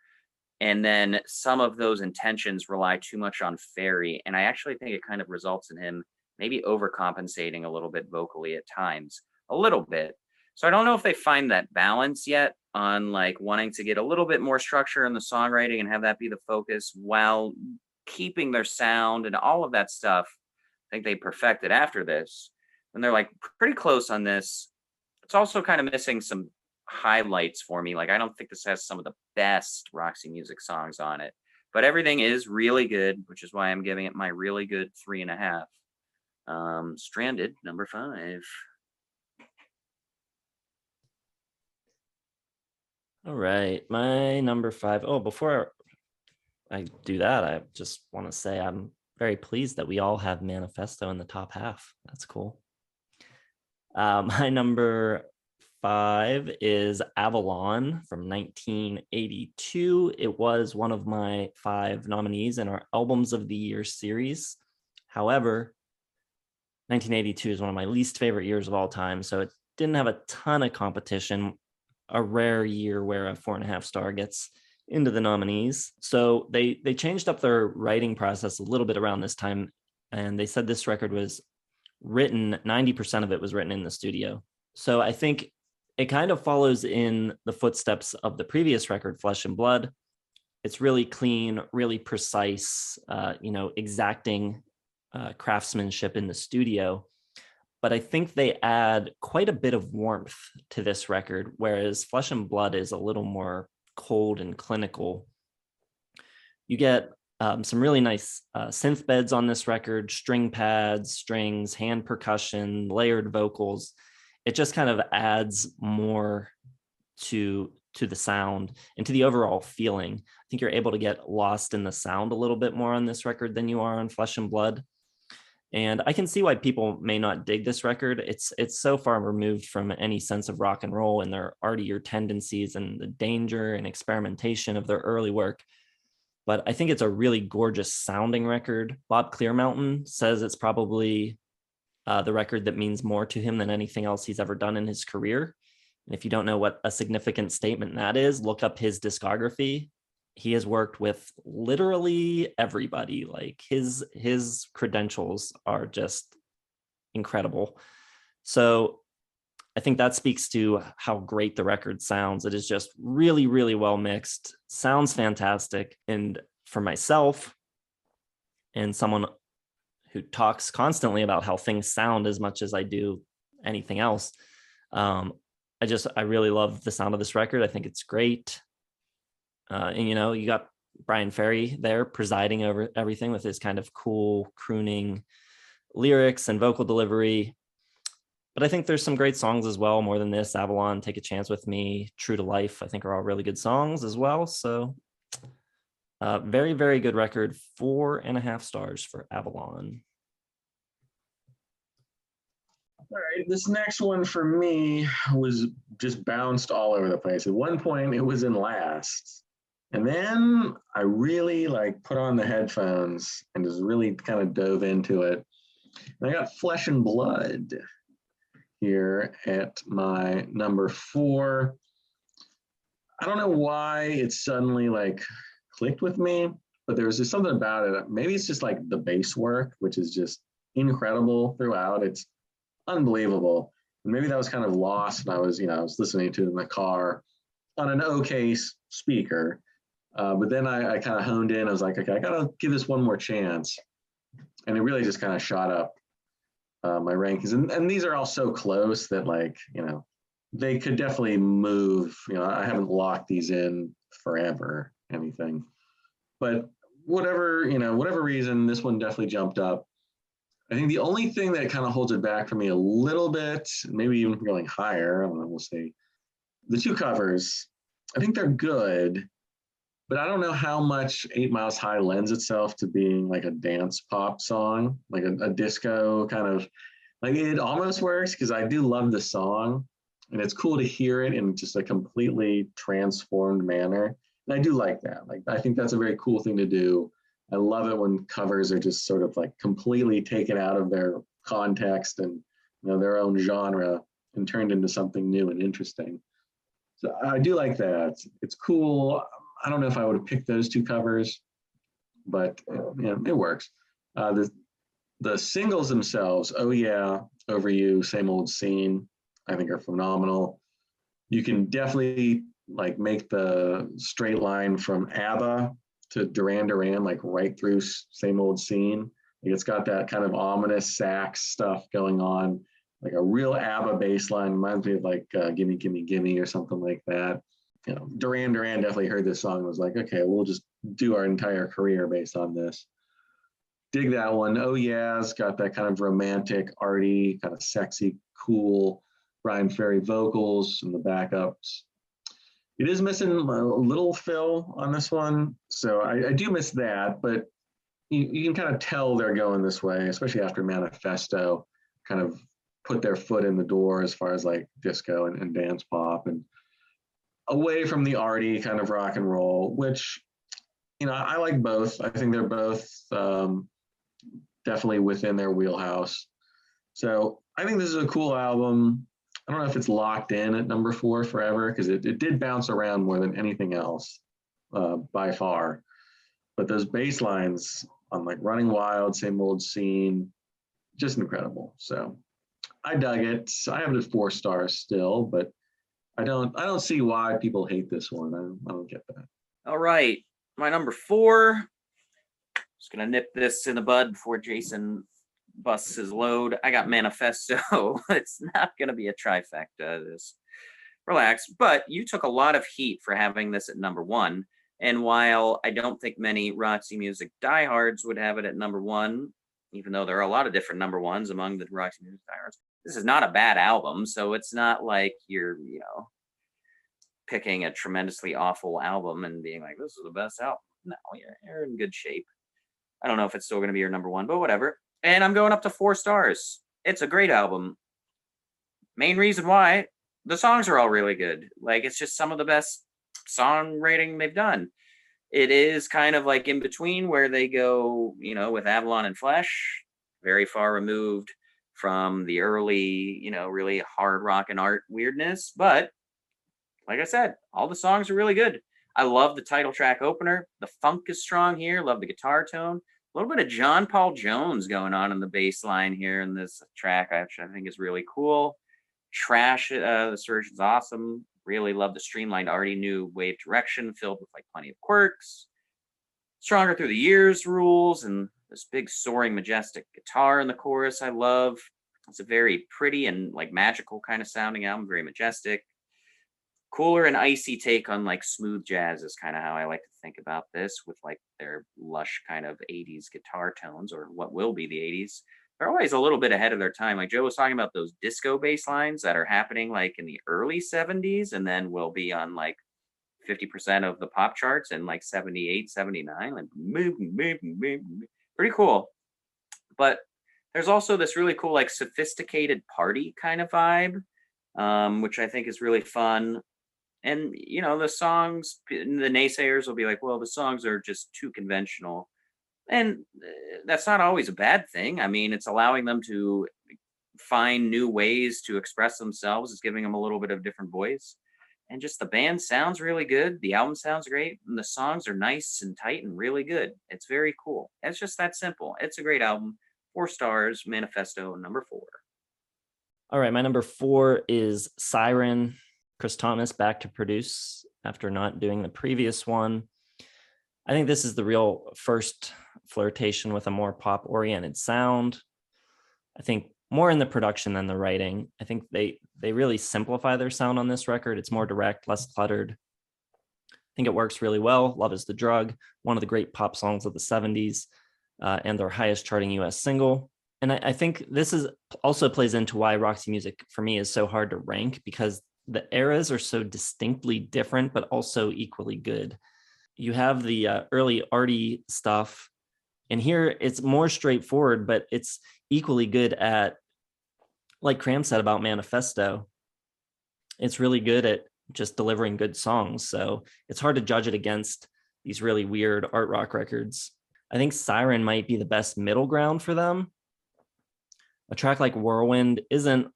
And then some of those intentions rely too much on Ferry. And I actually think it kind of results in him maybe overcompensating a little bit vocally at times, a little bit. So I don't know if they find that balance yet on like wanting to get a little bit more structure in the songwriting and have that be the focus while keeping their sound and all of that stuff. I think they perfected after this. and they're like pretty close on this. It's also kind of missing some highlights for me. Like, I don't think this has some of the best Roxy Music songs on it, but everything is really good, which is why I'm giving it my really good 3.5. Stranded, number 5. All right, my number 5. Oh, before I do that, I just want to say I'm very pleased that we all have Manifesto in the top half. That's cool. My number 5 is Avalon from 1982. It was one of my 5 nominees in our Albums of the Year series. However, 1982 is one of my least favorite years of all time, so it didn't have a ton of competition. A rare year where a 4.5 star gets into the nominees. So they changed up their writing process a little bit around this time, and they said this record was written, 90% of it was written in the studio. So I think it kind of follows in the footsteps of the previous record, Flesh and Blood. It's really clean, really precise, exacting craftsmanship in the studio. But I think they add quite a bit of warmth to this record, whereas Flesh and Blood is a little more cold and clinical. You get some really nice synth beds on this record, string pads, strings, hand percussion, layered vocals. It just kind of adds more to the sound and to the overall feeling. I think you're able to get lost in the sound a little bit more on this record than you are on Flesh and Blood. And I can see why people may not dig this record. It's so far removed from any sense of rock and roll and their artier tendencies and the danger and experimentation of their early work. But I think it's a really gorgeous sounding record. Bob Clearmountain says it's probably the record that means more to him than anything else he's ever done in his career. And if you don't know what a significant statement that is, look up his discography. He has worked with literally everybody. Like his credentials are just incredible. So I think that speaks to how great the record sounds. It is just really, really well mixed, sounds fantastic. And for myself and someone who talks constantly about how things sound as much as I do anything else, I really love the sound of this record. I think it's great. And you got Bryan Ferry there presiding over everything with his kind of cool crooning lyrics and vocal delivery. But I think there's some great songs as well. More Than This, Avalon, Take a Chance with Me, True to Life, I think are all really good songs as well. So very, very good record. 4.5 stars for Avalon. All right, this next one for me was just bounced all over the place. At one point, it was in last. And then I really put on the headphones and just really kind of dove into it. And I got Flesh and Blood here at my number 4. I don't know why it suddenly clicked with me, but there was just something about it. Maybe it's just the bass work, which is just incredible throughout. It's unbelievable. And maybe that was kind of lost. And I was listening to it in the car on an okay speaker. But then I kind of honed in. I was like, okay, I got to give this one more chance. And it really just kind of shot up my rankings. And these are all so close that they could definitely move. I haven't locked these in forever, anything. But whatever reason, this one definitely jumped up. I think the only thing that kind of holds it back for me a little bit, maybe even going higher, I don't know, we'll see. The 2 covers, I think they're good, but I don't know how much 8 Miles High lends itself to being a dance pop song, a disco kind of, it almost works because I do love the song and it's cool to hear it in just a completely transformed manner. And I do like that. I think that's a very cool thing to do. I love it when covers are just sort of completely taken out of their context and their own genre and turned into something new and interesting. So I do like that. It's cool. I don't know if I would have picked those 2 covers, but it works. The singles themselves, Oh Yeah, Over You, Same Old Scene, I think are phenomenal. You can definitely make the straight line from ABBA to Duran Duran, right through Same Old Scene. It's got that kind of ominous sax stuff going on. like a real ABBA bass line. Reminds me of like Gimme, Gimme, Gimme or something like that. You know, Duran Duran definitely heard this song and was like, okay, we'll just do our entire career based on this. Dig that one. Oh Yeah, it's got that kind of romantic, arty, kind of sexy, cool Bryan Ferry vocals and the backups. It is missing a little Phil on this one, so I do miss that, but you can kind of tell they're going this way, especially after Manifesto kind of put their foot in the door as far as like disco and dance pop and away from the arty kind of rock and roll, which, you know, I like both. I think they're both definitely within their wheelhouse. So I think this is a cool album. I don't know if it's locked in at number 4 forever, because it did bounce around more than anything else by far. But those bass lines on like Running Wild, Same Old Scene, just incredible. So I dug it. I have it at 4 stars still, but I don't see why people hate this one. I don't get that. All right, my number 4. Just gonna nip this in the bud before Jason busts his load. I got Manifesto. It's not gonna be a trifecta. Just relax. But you took a lot of heat for having this at number 1. And while I don't think many Roxy Music diehards would have it at number 1, even though there are a lot of different number 1s among the Roxy Music diehards, this is not a bad album. So it's not like you're, picking a tremendously awful album and being like, this is the best album. No, you're in good shape. I don't know if it's still going to be your number 1, but whatever. And I'm going up to 4 stars. It's a great album. Main reason why, the songs are all really good. Like, it's just some of the best songwriting they've done. It is kind of like in between where they go, with Avalon and Flesh, very far removed from the early, really hard rock and art weirdness. But like I said, all the songs are really good. I love the title track opener. The funk is strong here. Love the guitar tone. A little bit of John Paul Jones going on in the bass line here in this track, which I think is really cool. Trash, the version's awesome. Really love the streamlined, already new wave direction filled with like plenty of quirks. Stronger Through the Years rules, and this big soaring majestic guitar in the chorus I love. It's a very pretty and like magical kind of sounding album, very majestic. Cooler and icy take on like smooth jazz is kind of how I like to think about this, with like their lush kind of 80s guitar tones, or what will be the 80s. They're always a little bit ahead of their time. Like Joe was talking about those disco bass lines that are happening like in the early 70s and then will be on like 50% of the pop charts in like 78, 79, like pretty cool. But there's also this really cool like sophisticated party kind of vibe, which I think is really fun. And the songs, the naysayers will be like, well, the songs are just too conventional, and that's not always a bad thing. I mean, it's allowing them to find new ways to express themselves. It's giving them a little bit of different voice, and just the band sounds really good. The album sounds great, and the songs are nice and tight and really good. It's very cool. It's just that simple. It's a great album. 4 stars. Manifesto, number 4. All right, my number 4 is Siren. Chris Thomas back to produce after not doing the previous one. I think this is the real first flirtation with a more pop-oriented sound. I think more in the production than the writing. I think they really simplify their sound on this record. It's more direct, less cluttered. I think it works really well. Love Is the Drug, one of the great pop songs of the 70s, and their highest charting US single. And I think this is also plays into why Roxy Music for me is so hard to rank, because the eras are so distinctly different, but also equally good. You have the early arty stuff, and here it's more straightforward, but it's equally good at, like Cram said about Manifesto, it's really good at just delivering good songs. So it's hard to judge it against these really weird art rock records. I think Siren might be the best middle ground for them. A track like Whirlwind isn't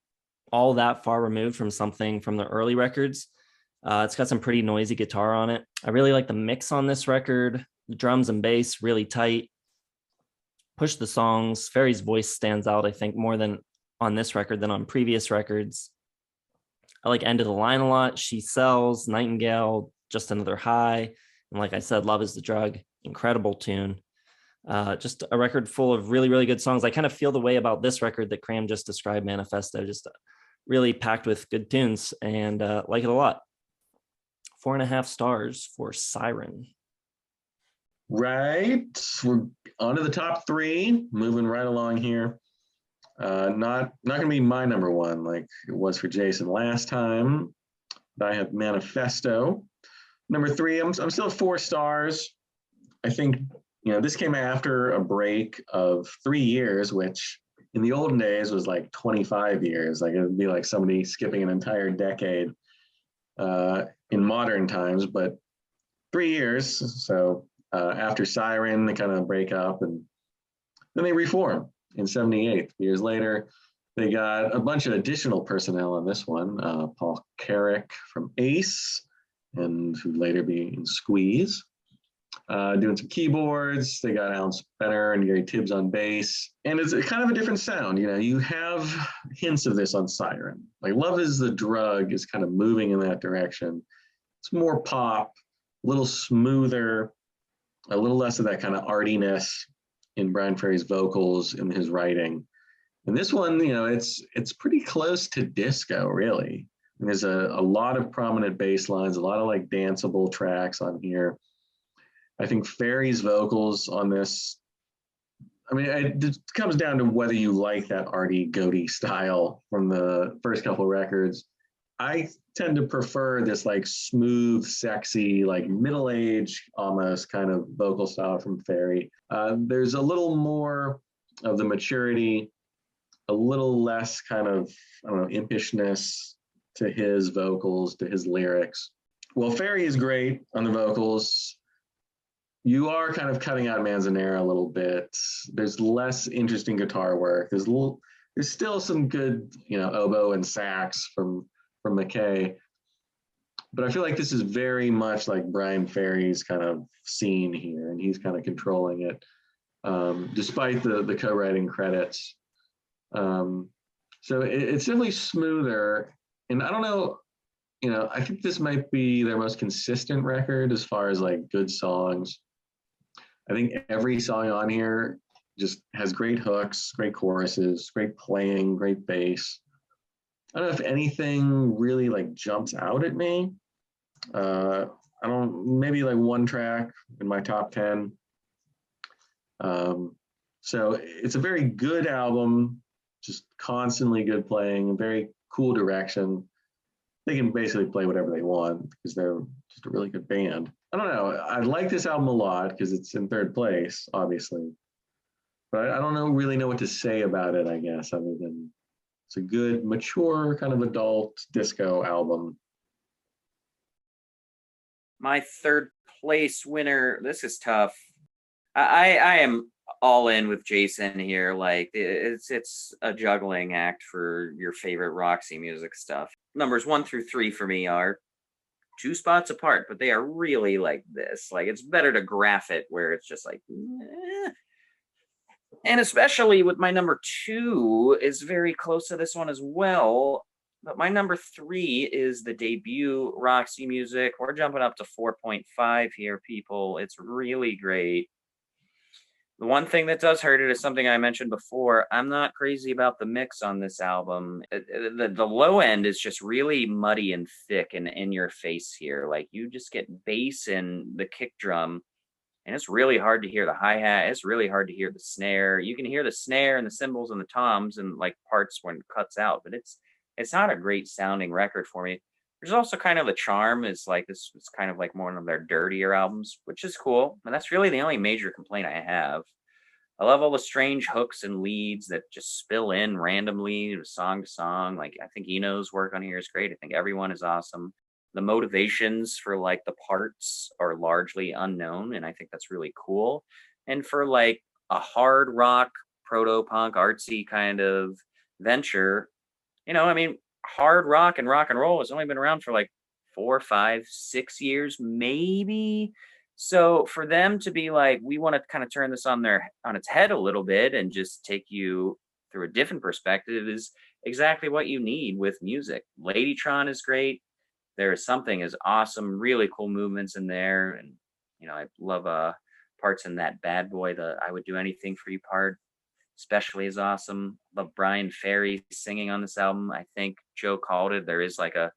all that far removed from something from the early records. It's got some pretty noisy guitar on it. I really like the mix on this record. The drums and bass really tight. Push the songs. Ferry's voice stands out, I think, more than on this record than on previous records. I like End of the Line a lot. She Sells, Nightingale, Just Another High. And like I said, Love Is the Drug. Incredible tune. Just a record full of really, really good songs. I kind of feel the way about this record that Cram just described, Manifesto, just really packed with good tunes, and like it a lot. 4.5 stars for Siren. Right. We're on to the top three, moving right along here. Not gonna be my number one like it was for Jason last time. I have Manifesto. Number three, I'm still at 4 stars. I think, this came after a break of 3 years, which in the olden days was like 25 years. Like it would be like somebody skipping an entire decade in modern times, but 3 years. So after Siren, they kind of break up and then they reform in 78. Years later, they got a bunch of additional personnel on this one. Paul Carrick from Ace, and who'd later be in Squeeze, doing some keyboards. They got Alan Spencer and Gary Tibbs on bass. And it's kind of a different sound. You have hints of this on Siren. Like Love is the Drug is kind of moving in that direction. It's more pop, a little smoother, a little less of that kind of artiness in Bryan Ferry's vocals and his writing. And this one, it's pretty close to disco, really. And there's a lot of prominent bass lines, a lot of like danceable tracks on here. I think Ferry's vocals on this, it comes down to whether you like that arty, goaty style from the first couple records. I tend to prefer this like smooth, sexy, like middle-aged almost kind of vocal style from Ferry. There's a little more of the maturity, a little less kind of, impishness to his vocals, to his lyrics. Well, Ferry is great on the vocals. You are kind of cutting out Manzanera a little bit. There's less interesting guitar work. There's still some good, oboe and sax from Mackay. But I feel like this is very much like Bryan Ferry's kind of scene here, and he's kind of controlling it, despite the co-writing credits. So it's definitely smoother. And I don't know, I think this might be their most consistent record as far as like good songs. I think every song on here just has great hooks, great choruses, great playing, great bass. I don't know if anything really like jumps out at me. Maybe like one track in my top 10. So it's a very good album, just constantly good playing, very cool direction. They can basically play whatever they want because they're just a really good band. I don't know. I like this album a lot because it's in 3rd place, obviously. But I don't really know what to say about it, I guess, other than it's a good, mature, kind of adult disco album. My 3rd place winner, this is tough. I am all in with Jason here. Like it's a juggling act for your favorite Roxy music stuff. Numbers 1 through 3 for me are 2 spots apart, but they are really like this. Like it's better to graph it where it's just like, eh. And especially with my number 2 is very close to this one as well. But my number 3 is the debut Roxy music. We're jumping up to 4.5 here, people. It's really great. The one thing that does hurt it is something I mentioned before. I'm not crazy about the mix on this album. The low end is just really muddy and thick and in your face here. Like you just get bass in the kick drum, and it's really hard to hear the hi-hat. It's really hard to hear the snare. You can hear the snare and the cymbals and the toms and like parts when it cuts out, but it's not a great sounding record for me. There's also kind of the charm is like this is kind of like one of their dirtier albums, which is cool. And that's really the only major complaint I have. I love all the strange hooks and leads that just spill in randomly song to song. Like I think Eno's work on here is great. I think everyone is awesome. The motivations for like the parts are largely unknown, and I think that's really cool. And for like a hard rock, proto-punk, artsy kind of venture, hard rock and roll has only been around for like 4, 5, 6 years, maybe. So for them to be like, we want to kind of turn this on its head a little bit and just take you through a different perspective is exactly what you need with music. Ladytron is great. There is something is awesome, really cool movements in there. And, I love parts in That Bad Boy, the I Would Do Anything for You part, especially is awesome. Love Bryan Ferry singing on this album. I think Joe called it. There is like a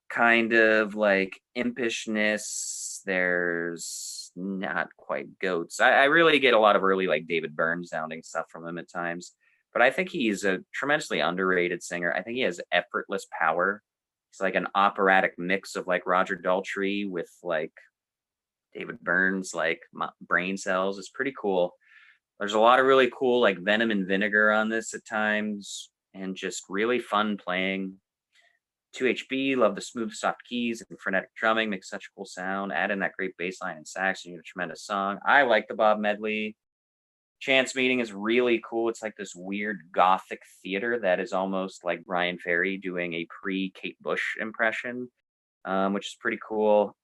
kind of like impishness. There's not quite goats. I really get a lot of early like David Byrne sounding stuff from him at times, but I think he's a tremendously underrated singer. I think he has effortless power. He's like an operatic mix of like Roger Daltrey with like David Byrne's like brain cells. It's pretty cool. There's a lot of really cool like Venom and Vinegar on this at times, and just really fun playing. 2HB, love the smooth, soft keys and frenetic drumming, makes such a cool sound. Add in that great bass line and sax, and you get a tremendous song. I like the Bob medley. Chance Meeting is really cool. It's like this weird gothic theater that is almost like Bryan Ferry doing a pre-Kate Bush impression, which is pretty cool.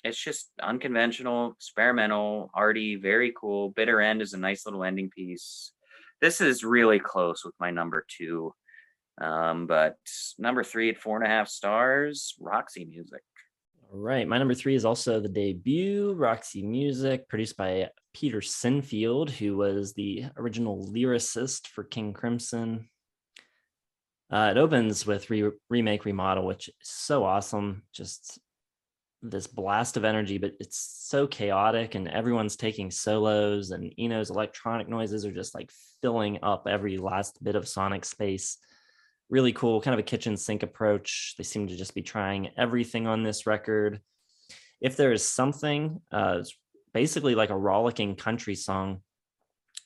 It's just unconventional, experimental, arty, very cool. Bitter End is a nice little ending piece. This is really close with my number 2. But number 3 at 4.5 stars, Roxy Music. All right. My number 3 is also the debut, Roxy Music, produced by Peter Sinfield, who was the original lyricist for King Crimson. It opens with Remake Remodel, which is so awesome. Just this blast of energy, but it's so chaotic and everyone's taking solos, and Eno's electronic noises are just like filling up every last bit of sonic space. Really cool, kind of a kitchen sink approach. They seem to just be trying everything on this record. If there is something, it's basically like a rollicking country song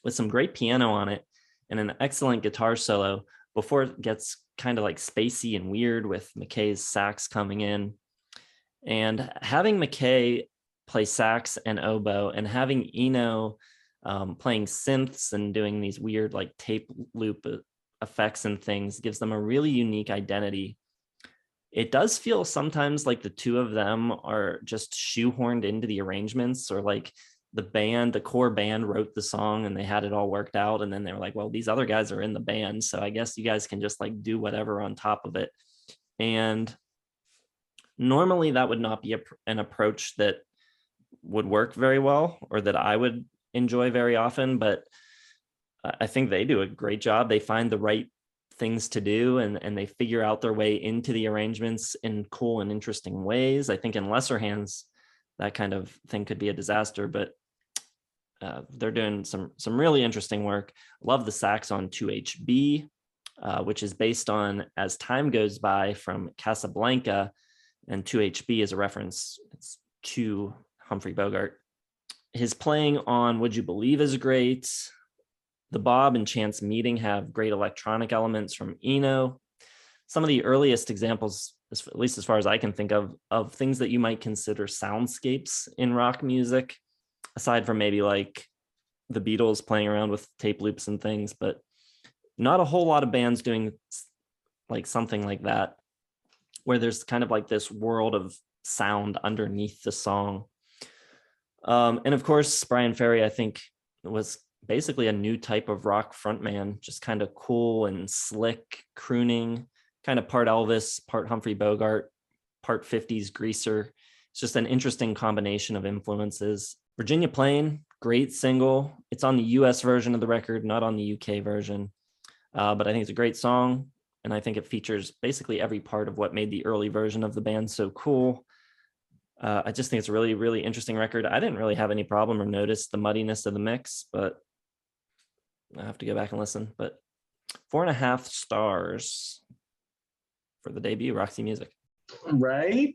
with some great piano on it and an excellent guitar solo before it gets kind of like spacey and weird with Mackay's sax coming in. And having Mackay play sax and oboe, and having Eno playing synths and doing these weird like tape loop effects and things gives them a really unique identity. It does feel sometimes like the two of them are just shoehorned into the arrangements, or like the core band wrote the song and they had it all worked out, and then they were like, well, these other guys are in the band, so I guess you guys can just like do whatever on top of it. And normally that would not be an approach that would work very well, or that I would enjoy very often, but I think they do a great job. They find the right things to do, and they figure out their way into the arrangements in cool and interesting ways. I think in lesser hands, that kind of thing could be a disaster, but they're doing some really interesting work. Love the sax on 2HB, which is based on As Time Goes By from Casablanca, and 2HB is a reference to Humphrey Bogart. His playing on Would You Believe is great. The Bob and Chance Meeting have great electronic elements from Eno. Some of the earliest examples, at least as far as I can think of things that you might consider soundscapes in rock music, aside from maybe like the Beatles playing around with tape loops and things, but not a whole lot of bands doing like something like that, where there's kind of like this world of sound underneath the song. And of course, Bryan Ferry, I think, was basically a new type of rock frontman, just kind of cool and slick crooning, kind of part Elvis, part Humphrey Bogart, part 50s greaser. It's just an interesting combination of influences. Virginia Plain, great single. It's on the US version of the record, not on the UK version. But I think it's a great song, and I think it features basically every part of what made the early version of the band so cool. I just think it's a really, really interesting record. I didn't really have any problem or notice the muddiness of the mix, but I have to go back and listen. But 4.5 stars for the debut, Roxy Music. Right.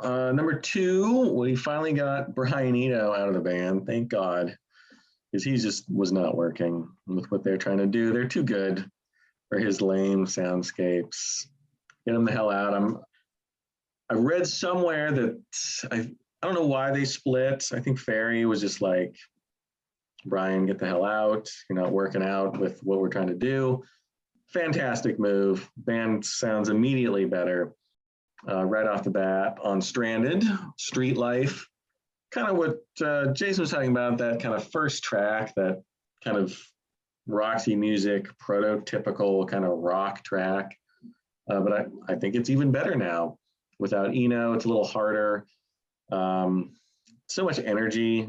Number 2, we finally got Brian Eno out of the band. Thank God. Because he just was not working with what they're trying to do. They're too good for his lame soundscapes. Get him the hell out. I read somewhere that I don't know why they split. I think Ferry was just like, Brian, get the hell out. You're not working out with what we're trying to do. Fantastic move. Band sounds immediately better right off the bat on Stranded, Street Life. Kind of what Jason was talking about, that kind of first track, that kind of Roxy Music, prototypical kind of rock track. But I think it's even better now. Without Eno, it's a little harder. So much energy.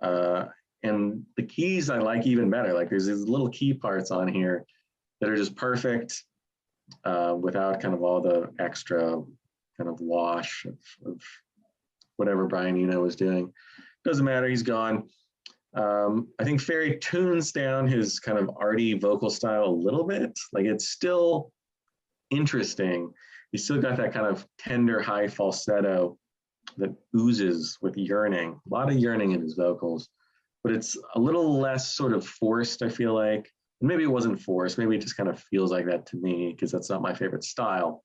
And the keys I like even better. Like there's these little key parts on here that are just perfect without kind of all the extra kind of wash of whatever Brian Eno was doing. Doesn't matter, he's gone. I think Ferry tunes down his kind of arty vocal style a little bit. Like it's still interesting. He's still got that kind of tender high falsetto that oozes with yearning. A lot of yearning in his vocals, but it's a little less sort of forced, I feel like. And maybe it wasn't forced. Maybe it just kind of feels like that to me because that's not my favorite style.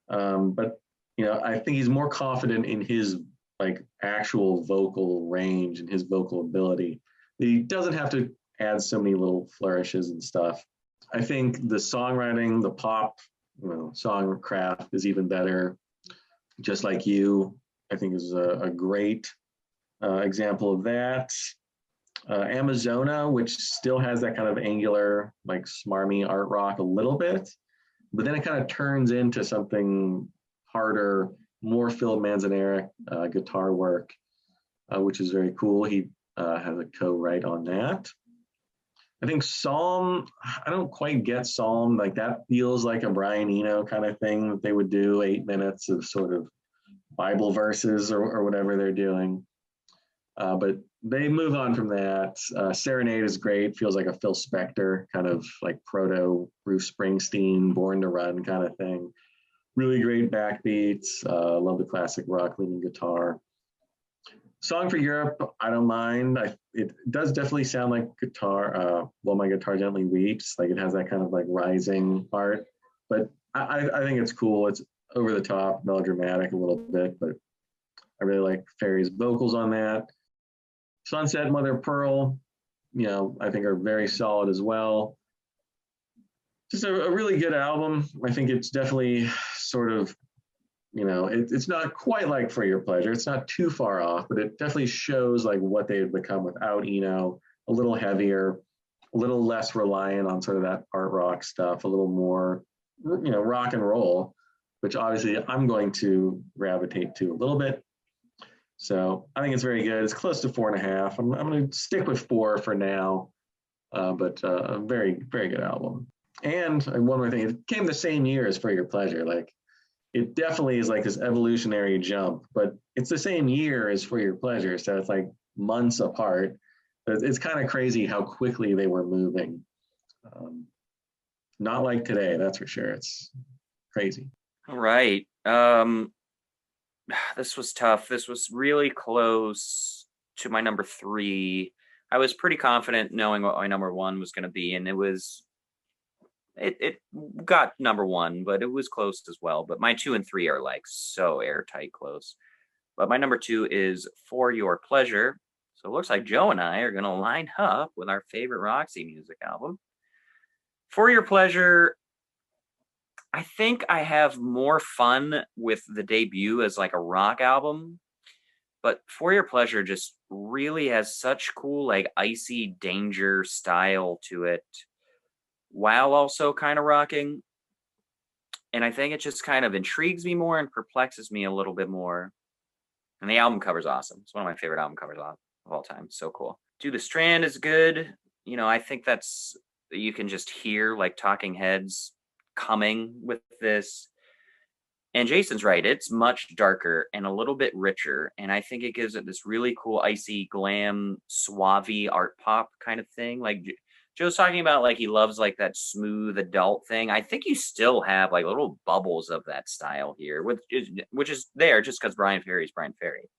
But you know, I think he's more confident in his like actual vocal range and his vocal ability. He doesn't have to add so many little flourishes and stuff. I think the songwriting, the pop, you know, songcraft is even better. Just Like You, I think is a great example of that. Amazona, which still has that kind of angular, like smarmy art rock a little bit, but then it kind of turns into something harder, more Phil Manzanera guitar work, which is very cool. He has a co-write on that. I think Psalm, I don't quite get Psalm. Like that feels like a Brian Eno kind of thing that they would do, 8 minutes of sort of Bible verses or whatever they're doing. But they move on from that. Serenade is great. Feels like a Phil Spector, kind of like proto Bruce Springsteen, Born to Run kind of thing. Really great backbeats. Love the classic rock leading guitar. Song for Europe, I don't mind. It does definitely sound like guitar. Well, My Guitar Gently Weeps. Like it has that kind of like rising part. But I think it's cool. It's over the top, melodramatic a little bit, but I really like Ferry's vocals on that. Sunset, Mother of Pearl, you know, I think are very solid as well. Just a really good album. I think it's definitely sort of, you know, it's not quite like For Your Pleasure. It's not too far off, but it definitely shows like what they had become without Eno. A little heavier, a little less reliant on sort of that art rock stuff, a little more, you know, rock and roll, which obviously I'm going to gravitate to a little bit. So I think it's very good. It's close to 4.5. I'm going to stick with 4 for now, but a very, very good album. And one more thing, it came the same year as For Your Pleasure. Like it definitely is like this evolutionary jump, but it's the same year as For Your Pleasure. So it's like months apart. But it's kind of crazy how quickly they were moving. Not like today, that's for sure. It's crazy. All right. This was tough. This was really close to my number 3. I was pretty confident knowing what my number 1 was going to be, and it got number 1, but it was close as well. But my 2 and 3 are like so airtight close. But my number 2 is For Your Pleasure. So it looks like Joe and I are going to line up with our favorite Roxy music album. For Your Pleasure, I think I have more fun with the debut as like a rock album, but For Your Pleasure just really has such cool like icy danger style to it, while also kind of rocking. And I think it just kind of intrigues me more and perplexes me a little bit more. And the album cover's awesome. It's one of my favorite album covers of all time. It's so cool. Do the Strand is good. You know, I think you can just hear like Talking Heads coming with this. And Jason's right, it's much darker and a little bit richer, and I think it gives it this really cool icy glam suave art pop kind of thing. Like Joe's talking about, like he loves like that smooth adult thing. I think you still have like little bubbles of that style here, which is there just because Bryan Ferry is Bryan Ferry.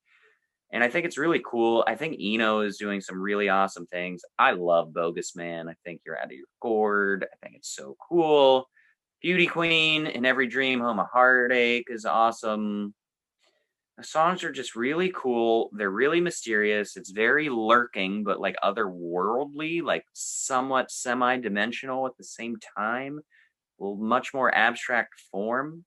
And I think it's really cool. I think Eno is doing some really awesome things. I love Bogus Man. I think You're Out of Your Gourd. I think it's so cool. Beauty Queen, In Every Dream, Home of Heartache is awesome. The songs are just really cool. They're really mysterious. It's very lurking, but like otherworldly, like somewhat semi-dimensional at the same time. Well, much more abstract form.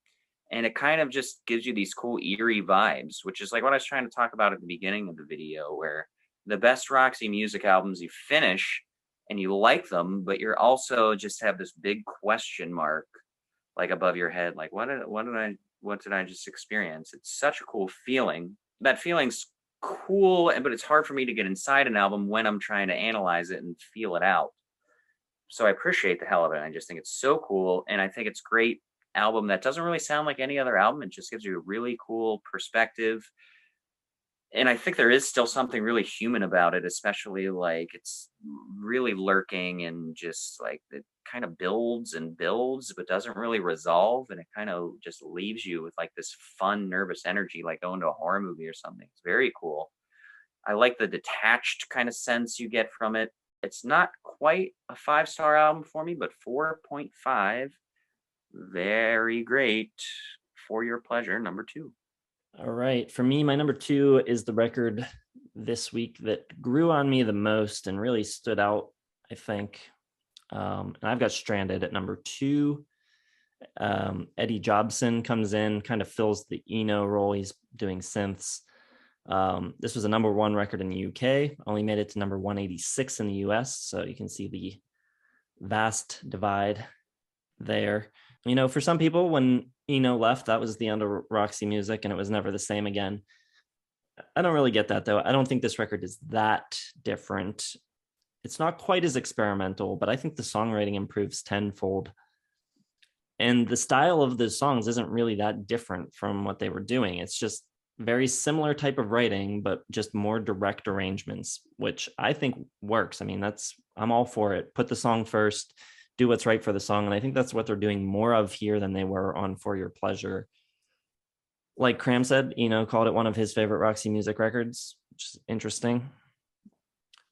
And it kind of just gives you these cool eerie vibes, which is like what I was trying to talk about at the beginning of the video, where the best Roxy music albums you finish and you like them, but you're also just have this big question mark like above your head, like what did I just experience? It's such a cool feeling. That feeling's cool, but it's hard for me to get inside an album when I'm trying to analyze it and feel it out. So I appreciate the hell of it. I just think it's so cool. And I think it's a great album that doesn't really sound like any other album. It just gives you a really cool perspective. And I think there is still something really human about it, especially like it's really lurking and just like it kind of builds and builds, but doesn't really resolve. And it kind of just leaves you with like this fun, nervous energy, like going to a horror movie or something. It's very cool. I like the detached kind of sense you get from it. It's not quite a 5-star album for me, but 4.5. Very great. For your pleasure, number 2. All right. For me, my number 2 is the record this week that grew on me the most and really stood out, I think. And I've got Stranded at number 2. Eddie Jobson comes in, kind of fills the Eno role. He's doing synths. This was a number 1 record in the UK, only made it to number 186 in the US. So you can see the vast divide there. You know, for some people, when Eno left, that was the end of Roxy Music and it was never the same again. I don't really get that, though. I don't think this record is that different. It's not quite as experimental, but I think the songwriting improves tenfold. And the style of the songs isn't really that different from what they were doing. It's just very similar type of writing, but just more direct arrangements, which I think works. I mean, I'm all for it. Put the song first, do what's right for the song. And I think that's what they're doing more of here than they were on For Your Pleasure. Like Graham said, called it one of his favorite Roxy Music records, which is interesting.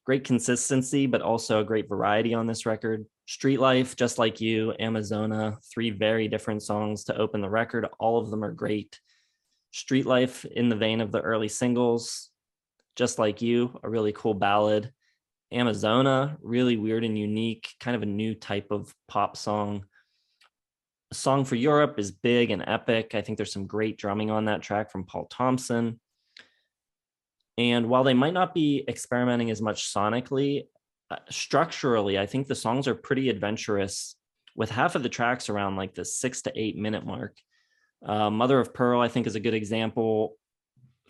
Great consistency, but also a great variety on this record. Street Life, Just Like You, Amazona, 3 very different songs to open the record. All of them are great. Street Life in the vein of the early singles. Just Like You, a really cool ballad. Amazona, really weird and unique, kind of a new type of pop song. A Song for Europe is big and epic. I think there's some great drumming on that track from Paul Thompson. And while they might not be experimenting as much sonically, structurally, I think the songs are pretty adventurous, with half of the tracks around like the 6 to 8 minute mark. Mother of Pearl, I think, is a good example.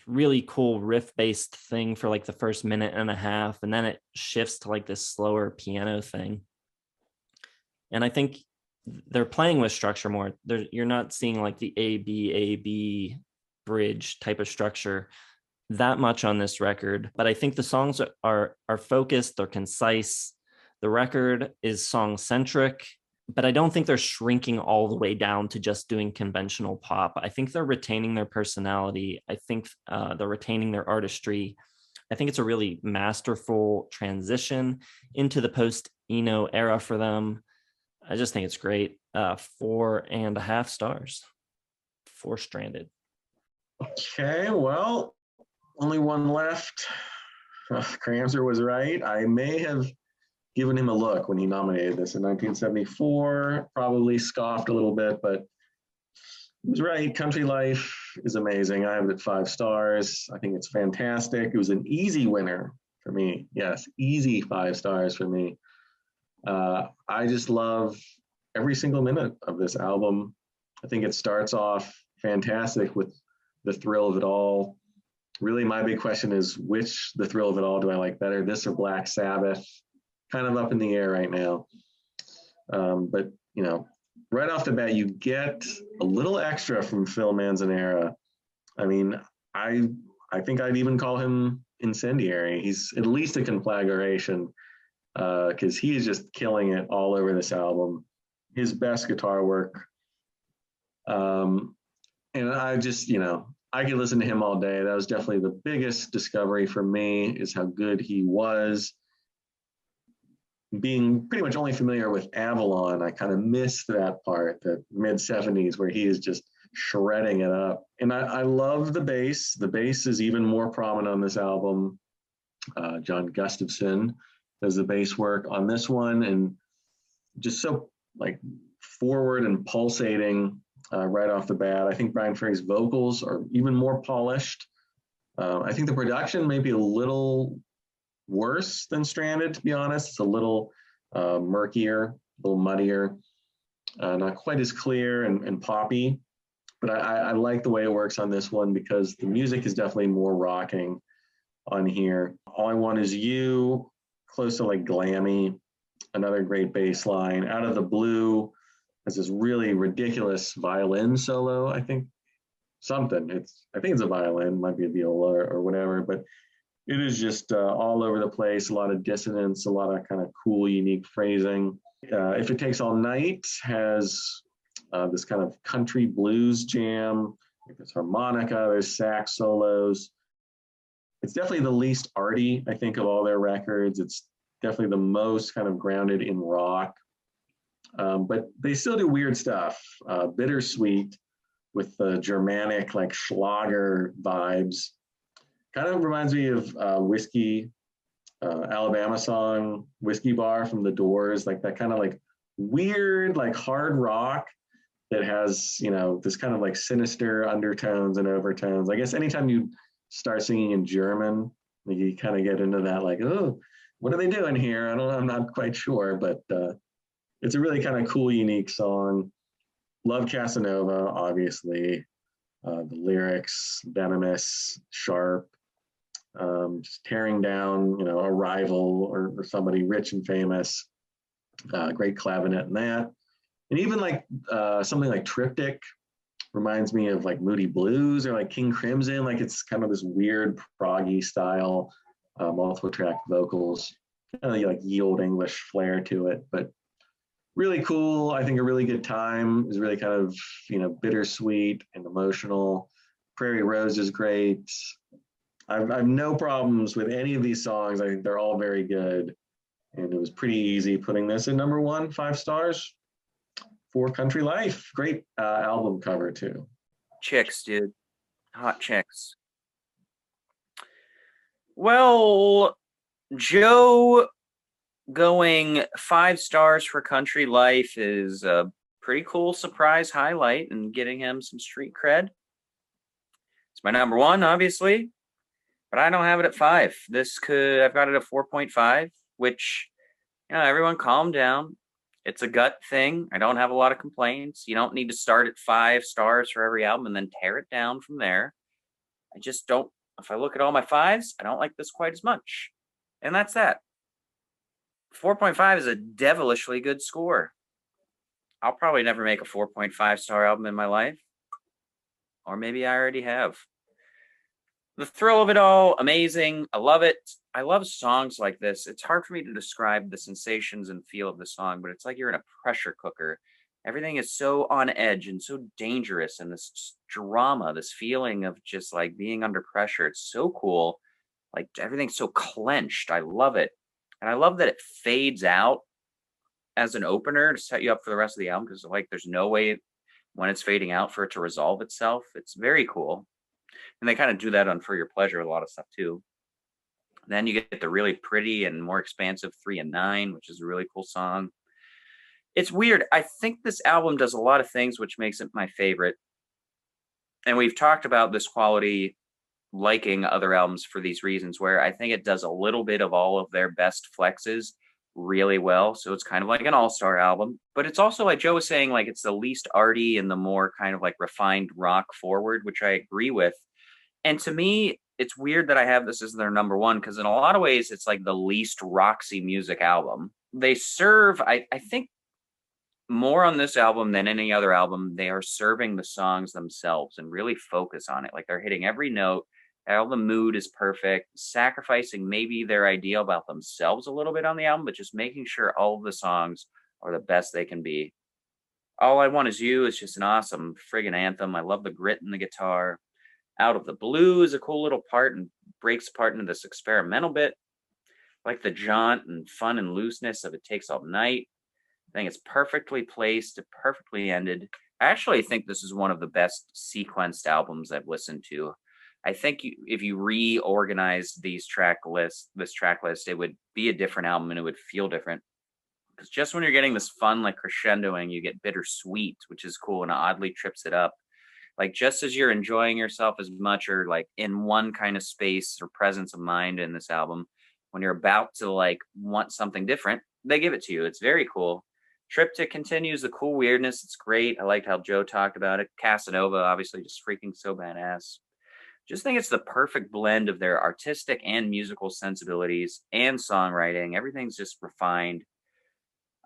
Really cool riff-based thing for like the first minute and a half, and then it shifts to like this slower piano thing. And I think they're playing with structure more. You're not seeing like the A-B bridge type of structure that much on this record, but I think the songs are focused, they're concise. The record is song-centric, but I don't think they're shrinking all the way down to just doing conventional pop. I think they're retaining their personality. I think they're retaining their artistry. I think it's a really masterful transition into the post-Eno era for them. I just think it's great. 4.5 stars for Stranded. Okay, well, only one left. Kramser was right. I may have given him a look when he nominated this in 1974, probably scoffed a little bit, but he was right. Country Life is amazing. I have it at 5 stars. I think it's fantastic. It was an easy winner for me. Yes, easy 5 stars for me. I just love every single minute of this album. I think it starts off fantastic with The Thrill of It All. Really, my big question is, The Thrill of It All do I like better, this or Black Sabbath? Kind of up in the air right now. But, right off the bat, you get a little extra from Phil Manzanera. I mean, I think I'd even call him incendiary. He's at least a conflagration, because he is just killing it all over this album. His best guitar work. And I just, I could listen to him all day. That was definitely the biggest discovery for me, is how good he was. Being pretty much only familiar with Avalon, I kind of missed that part, the mid-70s, where he is just shredding it up. And I love the bass. The bass is even more prominent on this album. John Gustafson does the bass work on this one, and just so like forward and pulsating right off the bat. I think Bryan Ferry's vocals are even more polished. I think the production may be a little worse than Stranded, to be honest. It's a little murkier, a little muddier, not quite as clear and poppy, but I like the way it works on this one, because the music is definitely more rocking. on here. All I Want Is You, close to like glammy, another great bass line. Out of the Blue has this really ridiculous violin solo. I think it's a violin, might be a viola or whatever, but it is just all over the place, a lot of dissonance, a lot of kind of cool, unique phrasing. If It Takes All Night has this kind of country blues jam. There's harmonica, there's sax solos. It's definitely the least arty, I think, of all their records. It's definitely the most kind of grounded in rock. But they still do weird stuff. Bittersweet with the Germanic, like Schlager vibes. Kind of reminds me of Whiskey, Alabama song, Whiskey Bar from The Doors, like that kind of like weird, like hard rock that has, this kind of like sinister undertones and overtones. I guess anytime you start singing in German, like you kind of get into that, like, oh, what are they doing here? I'm not quite sure, but it's a really kind of cool, unique song. Love Casanova, obviously. The lyrics, venomous, sharp, just tearing down, a rival or somebody rich and famous. Great clavinet in that. And even like something like Triptych reminds me of like Moody Blues or like King Crimson. Like it's kind of this weird proggy style, multiple track vocals, kind of like ye old English flair to it, but really cool. I think a really good time. Is really kind of, bittersweet and emotional. Prairie Rose is great. I've no problems with any of these songs. I think they're all very good. And it was pretty easy putting this in number 1, 5 stars for Country Life. Great album cover too. Chicks, dude. Hot chicks. Well, Joe going 5 stars for Country Life is a pretty cool surprise highlight and getting him some street cred. It's my number 1, obviously, but I don't have it at 5. I've got it at 4.5, which, everyone calm down. It's a gut thing. I don't have a lot of complaints. You don't need to start at 5 stars for every album and then tear it down from there. I just don't, if I look at all my 5s, I don't like this quite as much. And that's that. 4.5 is a devilishly good score. I'll probably never make a 4.5 star album in my life. Or maybe I already have. The thrill of it all, amazing. I love it. I love songs like this. It's hard for me to describe the sensations and feel of the song, but it's like you're in a pressure cooker. Everything is so on edge and so dangerous, and this drama, this feeling of just like being under pressure. It's so cool. Like everything's so clenched. I love it. And I love that it fades out as an opener to set you up for the rest of the album, because like there's no way when it's fading out for it to resolve itself. It's very cool. And they kind of do that on For Your Pleasure, a lot of stuff too. Then you get the really pretty and more expansive 3 and 9, which is a really cool song. It's weird. I think this album does a lot of things which makes it my favorite. And we've talked about this quality liking other albums for these reasons, where I think it does a little bit of all of their best flexes really well. So it's kind of like an all-star album, but it's also, like Joe was saying, like it's the least arty and the more kind of like refined rock forward, which I agree with. And to me, it's weird that I have this as their number 1, because in a lot of ways, it's like the least Roxy music album. They serve, I think, more on this album than any other album. They are serving the songs themselves and really focus on it. Like they're hitting every note. All the mood is perfect, sacrificing maybe their idea about themselves a little bit on the album, but just making sure all of the songs are the best they can be. All I Want Is You is just an awesome friggin' anthem. I love the grit in the guitar. Out of the Blue is a cool little part and breaks apart into this experimental bit. I like the jaunt and fun and looseness of It Takes All Night. I think it's perfectly placed, perfectly ended. I actually think this is one of the best sequenced albums I've listened to. I think if you reorganized this track list, it would be a different album and it would feel different. Because just when you're getting this fun, like crescendoing, you get Bittersweet, which is cool and oddly trips it up. Like just as you're enjoying yourself as much or like in one kind of space or presence of mind in this album, when you're about to like want something different, they give it to you. It's very cool. Triptych continues the cool weirdness. It's great. I liked how Joe talked about it. Casanova, obviously just freaking so badass. just think it's the perfect blend of their artistic and musical sensibilities and songwriting. Everything's just refined.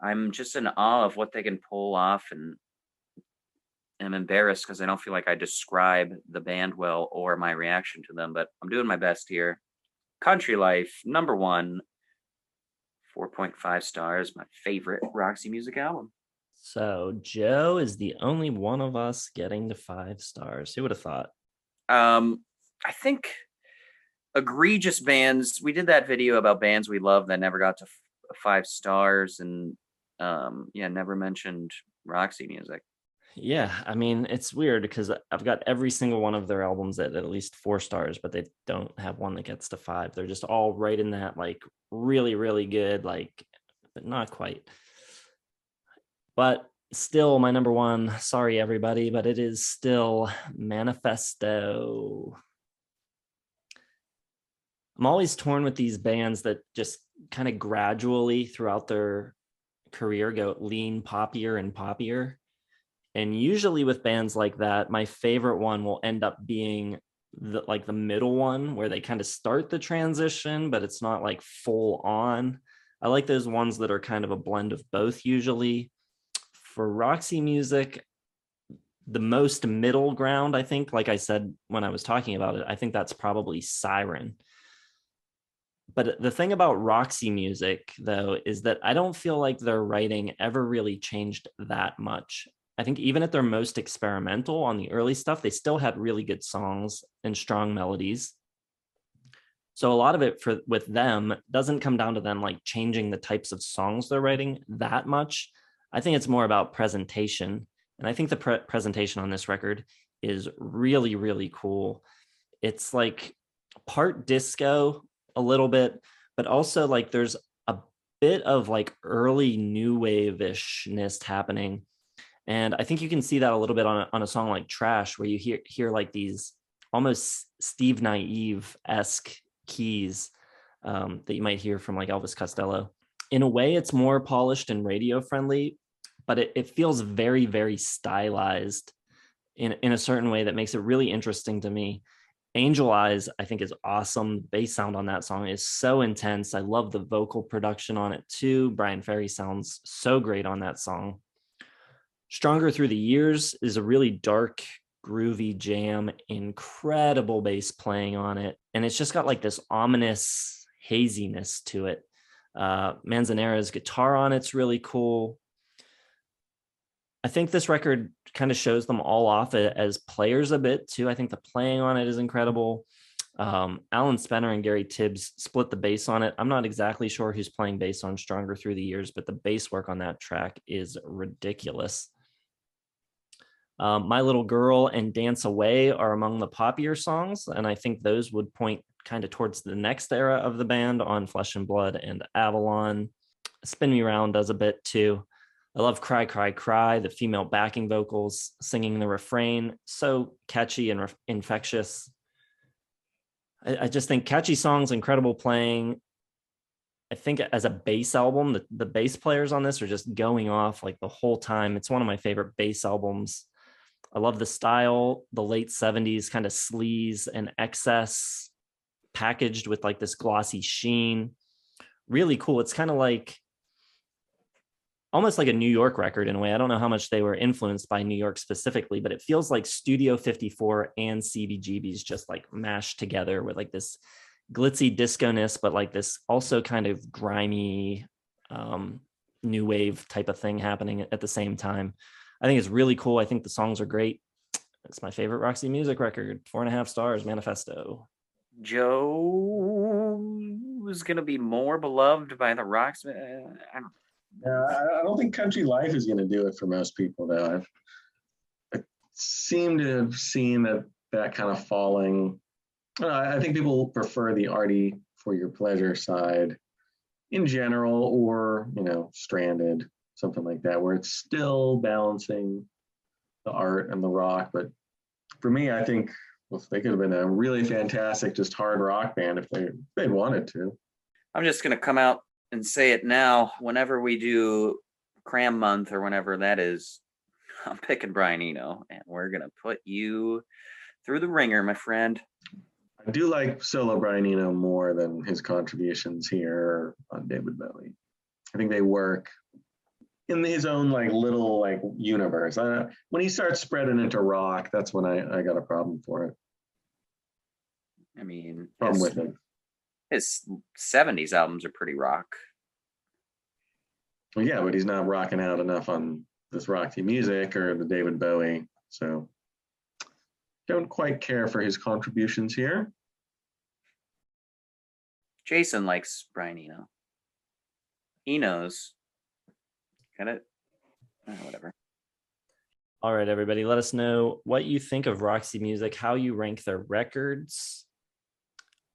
I'm just in awe of what they can pull off, and am embarrassed because I don't feel like I describe the band well or my reaction to them, but I'm doing my best here. Country Life, number one, 4.5 stars, my favorite Roxy Music album. So Joe is the only one of us getting to 5 stars. Who would have thought? I think egregious bands. We did that video about bands we love that never got to 5 stars, and never mentioned Roxy Music. Yeah, I mean, it's weird because I've got every single one of their albums at least 4 stars, but they don't have one that gets to 5. They're just all right in that, like, really, really good, like, but not quite. But still, my number one, sorry everybody, but it is still Manifesto. I'm always torn with these bands that just kind of gradually throughout their career go lean poppier and poppier. And usually with bands like that, my favorite one will end up being the middle one where they kind of start the transition, but it's not like full on. I like those ones that are kind of a blend of both usually. For Roxy Music, the most middle ground, I think, like I said when I was talking about it, I think that's probably Siren. But the thing about Roxy Music, though, is that I don't feel like their writing ever really changed that much. I think even at their most experimental on the early stuff, they still had really good songs and strong melodies. So a lot of it with them doesn't come down to them like changing the types of songs they're writing that much. I think it's more about presentation. And I think the presentation on this record is really, really cool. It's like part disco a little bit, but also like there's a bit of like early new wave-ishness happening. And I think you can see that a little bit on a song like Trash, where you hear like these almost Steve Naive-esque keys that you might hear from like Elvis Costello. In a way, it's more polished and radio friendly, but it feels very, very stylized in a certain way that makes it really interesting to me. Angel Eyes, I think, is awesome. The bass sound on that song is so intense. I love the vocal production on it too. Bryan Ferry sounds so great on that song. Stronger Through the Years is a really dark, groovy jam, incredible bass playing on it. And it's just got like this ominous haziness to it. Manzanera's guitar on it's really cool. I think this record kind of shows them all off as players a bit too. I think the playing on it is incredible. Alan Spenner and Gary Tibbs split the bass on it. I'm not exactly sure who's playing bass on Stronger Through the Years, but the bass work on that track is ridiculous. My Little Girl and Dance Away are among the poppier songs, and I think those would point kind of towards the next era of the band on Flesh and Blood and Avalon. Spin Me Round does a bit too. I love Cry, Cry, Cry, the female backing vocals singing the refrain. So catchy and infectious. I just think catchy songs, incredible playing. I think as a bass album, the bass players on this are just going off like the whole time. It's one of my favorite bass albums. I love the style, the late 70s kind of sleaze and excess packaged with like this glossy sheen. Really cool. It's kind of like almost like a New York record in a way. I don't know how much they were influenced by New York specifically, but it feels like Studio 54 and CBGB's just like mashed together with like this glitzy disco-ness, but like this also kind of grimy new wave type of thing happening at the same time. I think it's really cool. I think the songs are great. It's my favorite Roxy Music record. 4.5 stars, Manifesto. Joe is going to be more beloved by the rocks. I don't think Country Life is going to do it for most people, though. I seem to have seen that kind of falling. I think people prefer the arty for your pleasure side in general, or, Stranded, something like that, where it's still balancing the art and the rock. But for me, I think they could have been a really fantastic, just hard rock band if they'd wanted to. I'm just going to come out and say it now. Whenever we do Cram Month or whenever that is, I'm picking Brian Eno, and we're going to put you through the ringer, my friend. I do like solo Brian Eno more than his contributions here on David Bowie. I think they work in his own like little like universe. When he starts spreading into rock, that's when I got a problem for it. I mean, Problem with it. His 70s albums are pretty rock. Well, yeah, but he's not rocking out enough on this Roxy music or the David Bowie. So don't quite care for his contributions here. Jason likes Brian Eno. Eno's. Got it? Whatever. All right, everybody, let us know what you think of Roxy Music, how you rank their records,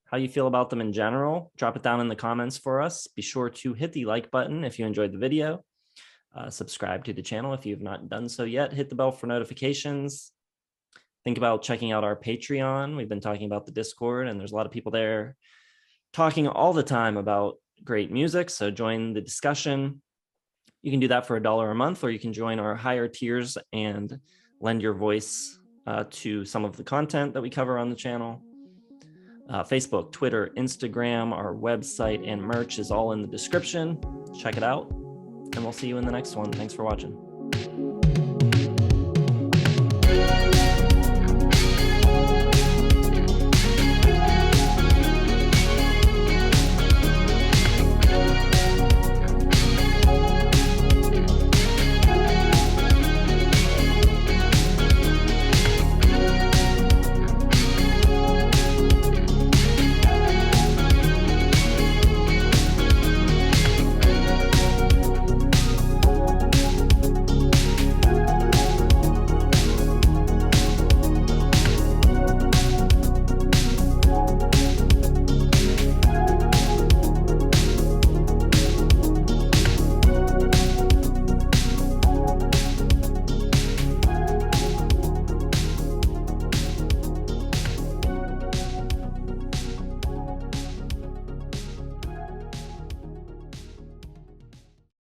how you feel about them in general. Drop it down in the comments for us. Be sure to hit the like button if you enjoyed the video. Subscribe to the channel if you have not done so yet. Hit the bell for notifications. Think about checking out our Patreon. We've been talking about the Discord, and there's a lot of people there talking all the time about great music. So join the discussion. You can do that for $1 a month, or you can join our higher tiers and lend your voice to some of the content that we cover on the channel. Facebook, Twitter, Instagram, our website, and merch is all in the description. Check it out, and we'll see you in the next one. Thanks for watching.